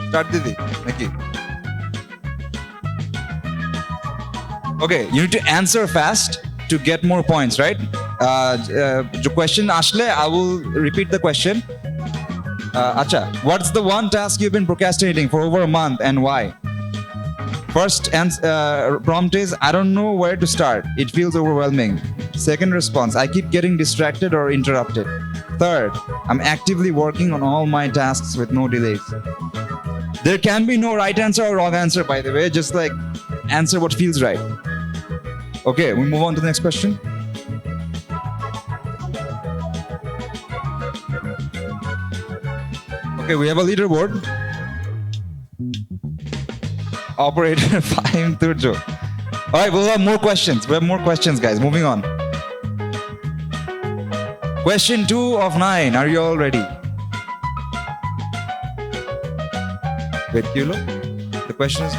স্টার্ট দিদি নাকি? Okay, you need to answer fast to get more points, right? The question ashle, I will repeat the question. Acha, what's the one task you've been procrastinating for over a month and why? First prompt is, I don't know where to start. It feels overwhelming. Second response, I keep getting distracted or interrupted. Third, I'm actively working on all my tasks with no delays. There can be no right answer or wrong answer, by the way. Just like answer what feels right. Okay, we move on to the next question. Okay, we have a leaderboard. Operator Fahim Turjo. All right, we'll have more questions. We have more questions, guys. Moving on. Question 2 of 9. Are you all ready? Wait, Kilo. The question is.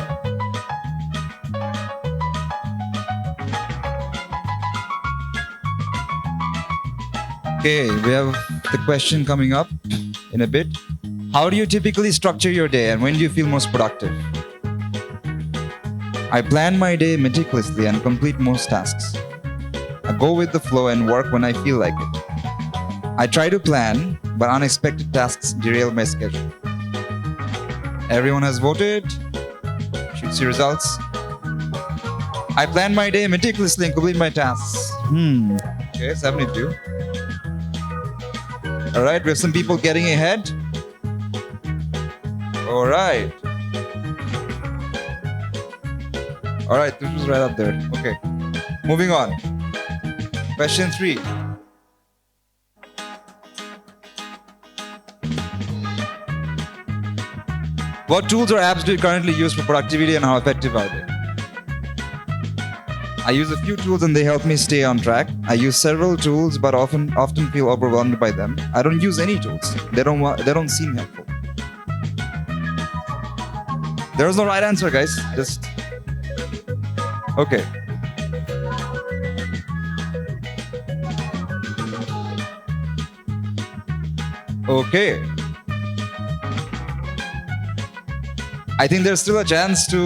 Okay, we have the question coming up in a bit. How do you typically structure your day and when do you feel most productive? I plan my day meticulously and complete most tasks. I go with the flow and work when I feel like it. I try to plan, but unexpected tasks derail my schedule. Everyone has voted. Should see results. I plan my day meticulously and complete my tasks. Okay, 72. All right, we have some people getting ahead. All right. All right, this was right up there. Okay, moving on. Question 3. What tools or apps do you currently use for productivity and how effective are they? I use a few tools and they help me stay on track. I use several tools but often feel overwhelmed by them. I don't use any tools. They don't seem helpful. There is no right answer, guys. Just okay. Okay. I think there's still a chance to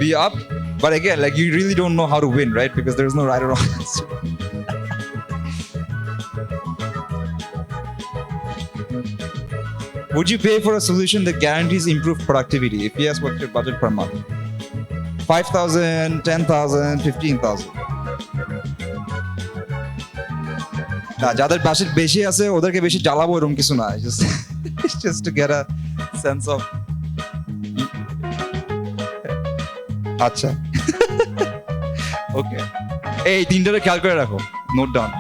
be up, but again, like you really don't know how to win, right? Because there's no right or wrong answer. Would you pay for a solution that guarantees improved productivity? If yes, what's your budget per month? 5,000, 10,000, 15,000. না যাদের budget বেশি আছে ওদেরকে বেশি জ্বালাবো এরকম কিছু না, just to get a sense of আচ্ছা ওকে এই তিনটারে খেয়াল করে রাখো, note down.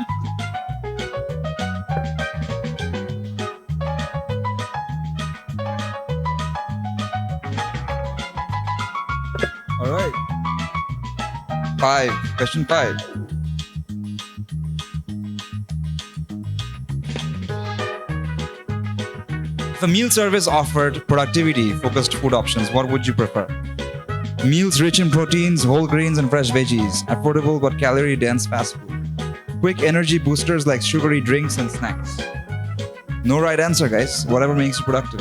All right. 5. Question 5. If a meal service offered productivity-focused food options, what would you prefer? Meals rich in proteins, whole grains, and fresh veggies. Affordable but calorie-dense fast food. Quick energy boosters like sugary drinks and snacks. No right answer, guys. Whatever makes you productive.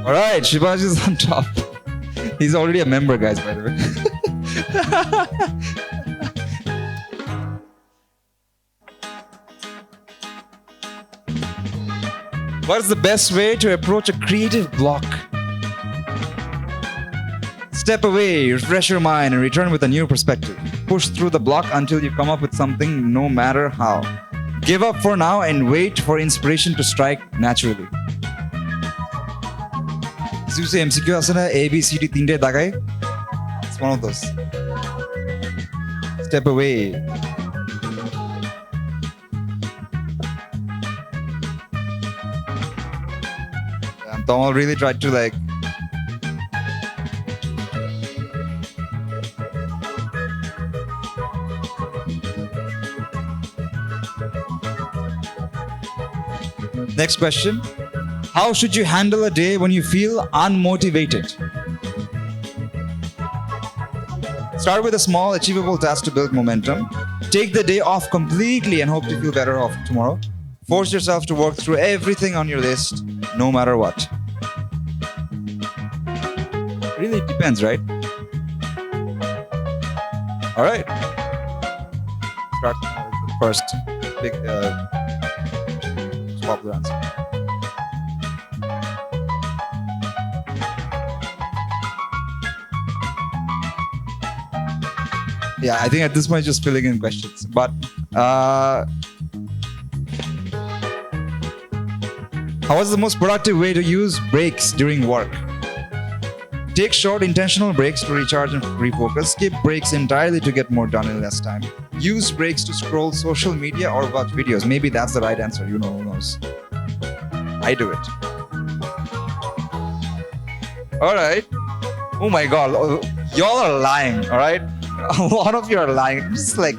All right, Shivaji is on top. He's already a member, guys, by the way. What is the best way to approach a creative block? Step away, refresh your mind, and return with a new perspective. Push through the block until you come up with something, no matter how. Give up for now and wait for inspiration to strike naturally. You say MCQ আছে না A B C D তিনটে দাগায়? It's one of those. Step away. And Tomal really tried to like Next question. How should you handle a day when you feel unmotivated? Start with a small, achievable task to build momentum. Take the day off completely and hope to feel better off tomorrow. Force yourself to work through everything on your list, no matter what. Really depends, right? All right. Start with the first big popular answer. Yeah, I think at this point just filling in questions. But how is the most productive way to use breaks during work? Take short intentional breaks to recharge and refocus. Skip breaks entirely to get more done in less time. Use breaks to scroll social media or watch videos. Maybe that's the right answer. You know, who knows? I do it. All right. Oh my God. Y'all are lying. All right. A lot of you are lying. Just like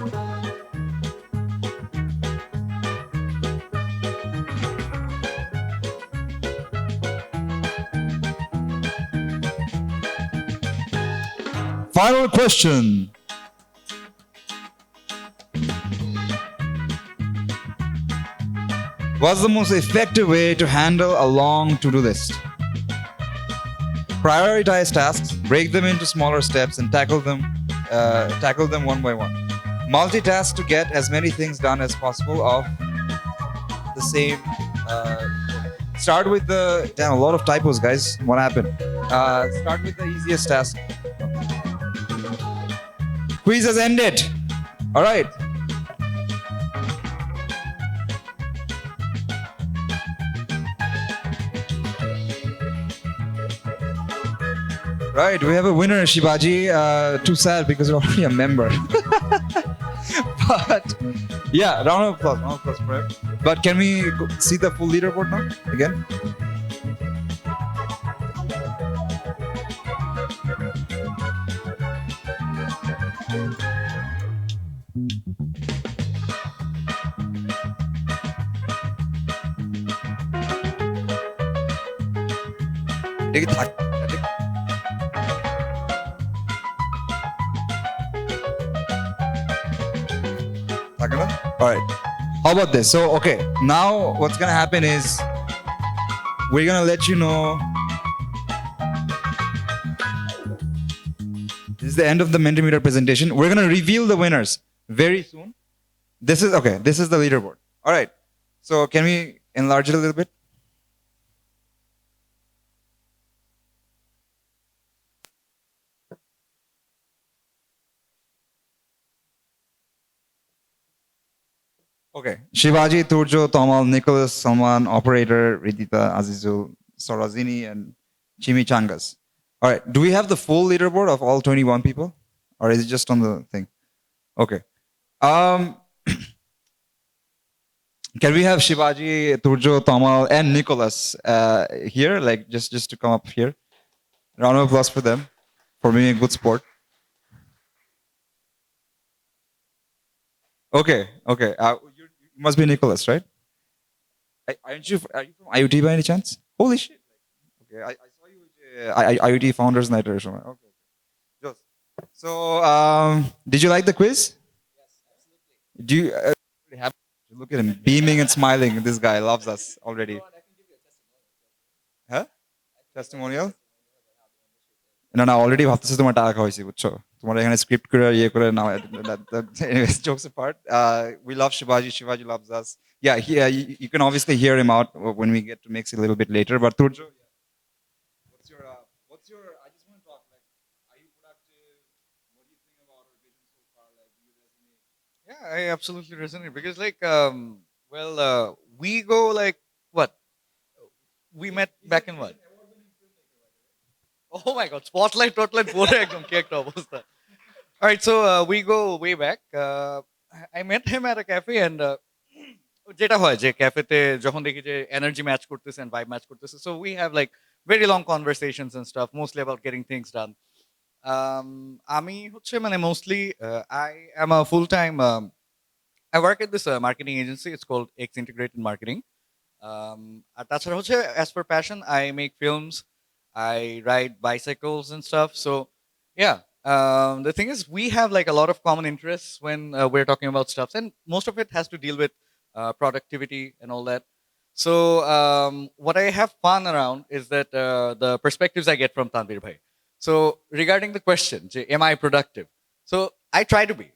final question. What's the most effective way to handle a long to-do list? Prioritize tasks, break them into smaller steps, and tackle them one by one. Multitask to get as many things done as possible of the same. Start with the damn, a lot of typos, guys. What happened? Start with the easiest task. Quiz has ended. All right. Right, we have a winner, Shivaji. Too sad because you're already a member. But yeah, round of applause for him. But can we see the full leaderboard now again? Take it back. All right. How about this? So, okay. Now, what's gonna happen is we're gonna let you know. This is the end of the Mentimeter presentation. We're gonna reveal the winners very soon. This is okay. This is the leaderboard. All right. So, can we enlarge it a little bit? Okay. Shivaji, Turjo, Tomal, Nicholas, Salman, Operator, Ridita, Azizul, Sorazini, and Chimichangas. All right. Do we have the full leaderboard of all 21 people? Or is it just on the thing? Okay. Can we have Shivaji, Turjo, Tomal, and Nicholas here? Like, just to come up here. Round of applause for them for being a good sport. Okay. You must be Nicholas, right? Are you from IoT by any chance? Holy shit. Okay, I saw you IoT Founders Night এর সময়। Okay. Just. So, did you like the quiz? Yes, absolutely. Do you have look at him beaming and smiling? This guy loves us already. Huh? Testimonial? না না already ভাবতেছি তোমার টাকা খাওয়াইছি বুঝছো তোমার এখানে স্ক্রিপ্ট করে ইয়ে করে না anyways jokes apart we love Shivaji loves us yeah you can obviously hear him out when we get to mix it a little bit later but Turjo what's your I just want to talk like are you productive what do you think about our vision so far like do you resonate Yeah, I absolutely resonate because like we go like what we met back in what oh my god spotlight পরে একদম কি একটা অবস্থা all right so we go way back I met him at a cafe and যেটা হয় যে ক্যাফেতে যখন দেখি যে এনার্জি ম্যাচ করতেছে and vibe match করতেছে so we have like very long conversations and stuff mostly about getting things done আমি হচ্ছে মানে mostly I am a full time I work at this marketing agency. It's called X Integrated Marketing. আর তাছাড়া হচ্ছে as for passion, I make films, I ride bicycles and stuff. So yeah, the thing is we have like a lot of common interests when we're talking about stuff, and most of it has to deal with productivity and all that. So what I have fun around is that the perspectives I get from Tanvir Bhai. So regarding the question, am I productive? So I try to be.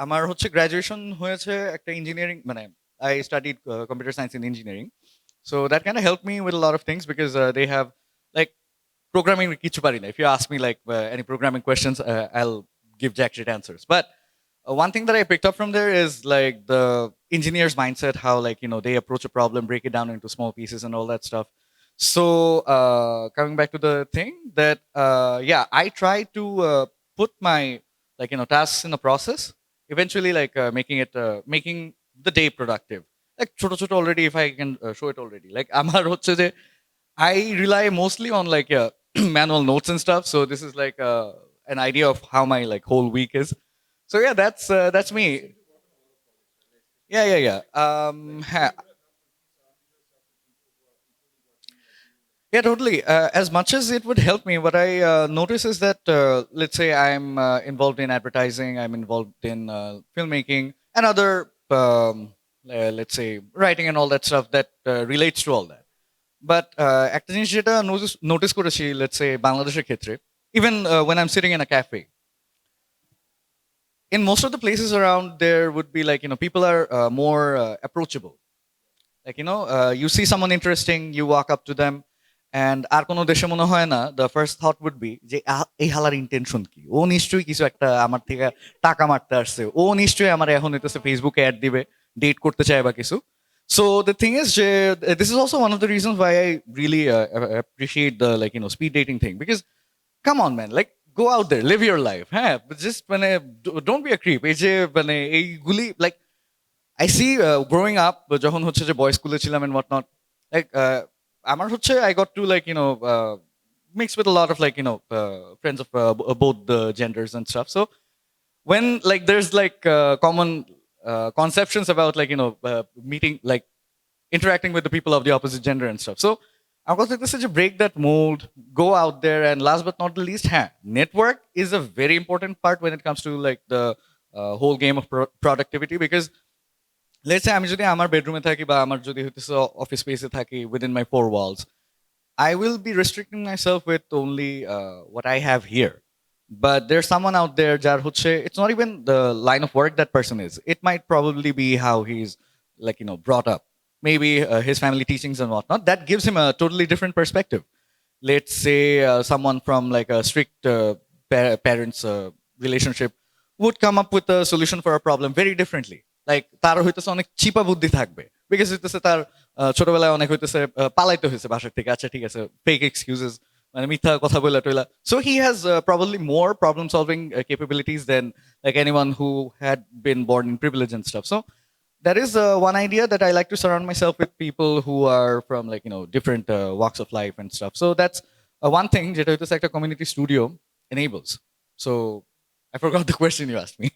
আমার হচ্ছে graduation হয়েছে একটা engineering মানে I studied computer science and engineering. So that kind of helped me with a lot of things because they have like programming কিছু পারি না. If you ask me like any programming questions, I'll give jack shit answers. But one thing that I picked up from there is like the engineer's mindset, how like, you know, they approach a problem, break it down into small pieces and all that stuff. So coming back to the thing that, yeah, I try to put my like, you know, tasks in the process, eventually like making the day productive. Like choto choto already, if I can show it already. Like amar hocche je I rely mostly on like manual notes and stuff. So this is like an idea of how my like whole week is. So yeah, that's me. Yeah. Yeah, totally. As much as it would help me, what I notice is that, let's say I'm involved in advertising, I'm involved in filmmaking, and other, let's say, writing and all that stuff that relates to all that. But একটা জিনিস যেটা notice করেছি, let's say, বাংলাদেশের ক্ষেত্রে, even when I'm sitting in a cafe, in most of the places around, there would be like, you know, people are more approachable. Like, you know, you see someone interesting, you walk up to them, and আর কোনো দেশে মনে হয় না the first thought would be যে এই হালার intention কি ও নিশ্চয়ই কিছু একটা আমার থেকে টাকা মারতে আসছে ও নিশ্চয়ই আমার এখন হইতেছে ফেসবুকে অ্যাড দিবে ডেট করতে চায় বা কিছু so the thing is যে this is also one of the reasons why I really appreciate the like, you know, speed dating thing because come on man, like go out there, live your life, হ্যাঁ just মানে don't be a creep এই যে মানে এইগুলি like I see growing up যখন হচ্ছে যে boys স্কুলে ছিলাম and whatnot like আমার হচ্ছে I got to like, you know, mix with a lot of like, you know, friends of both the genders and stuff. So when like there's like common conceptions about like, you know, meeting like interacting with the people of the opposite gender and stuff. So I was like, this is to break that mold, go out there, and last but not the least, network is a very important part when it comes to like the whole game of productivity because let's say আমি যদি আমার বেডরুমে থাকি বা আমার যদি হইতেছে office স্পেসে থাকি within my four walls I will be restricting myself with only what I have here but there's someone out there যার হচ্ছে it's not even the line of work that person is it might probably be how he's like, you know, brought up maybe his family teachings and whatnot that gives him a totally different perspective. Let's say someone from like a strict parents relationship would come up with a solution for a problem very differently. Like তার হইতেছে অনেক চিপা বুদ্ধি থাকবে because হইতেছে তার ছোটবেলায় অনেক হইতেছে পালাইতে হয়েছে বাসার থেকে আচ্ছা ঠিক আছে ফেক এক্সকিউজেস মানে মিথ্যা কথা বলে টইলা so he has probably more problem solving capabilities then like anyone who had been born in privilege and stuff so that is one idea that I like to surround myself with people who are from like, you know, different walks of life and stuff so that's one thing যেটা হইতেছে একটা community studio enables so I forgot the question you asked me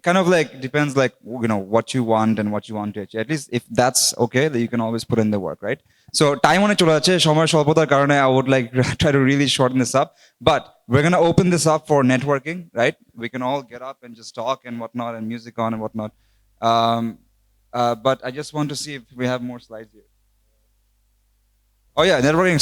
kind of like depends like what you want and what you want to achieve. At least if that's okay, then you can always put in the work, right? So time on চলে যাচ্ছে সময় স্বল্পতার কারণে I would like try to really shorten this up, but we're gonna open this up for networking, right? We can all get up and just talk and whatnot and music on and whatnot. But I just want to see if we have more slides here. Oh yeah, networking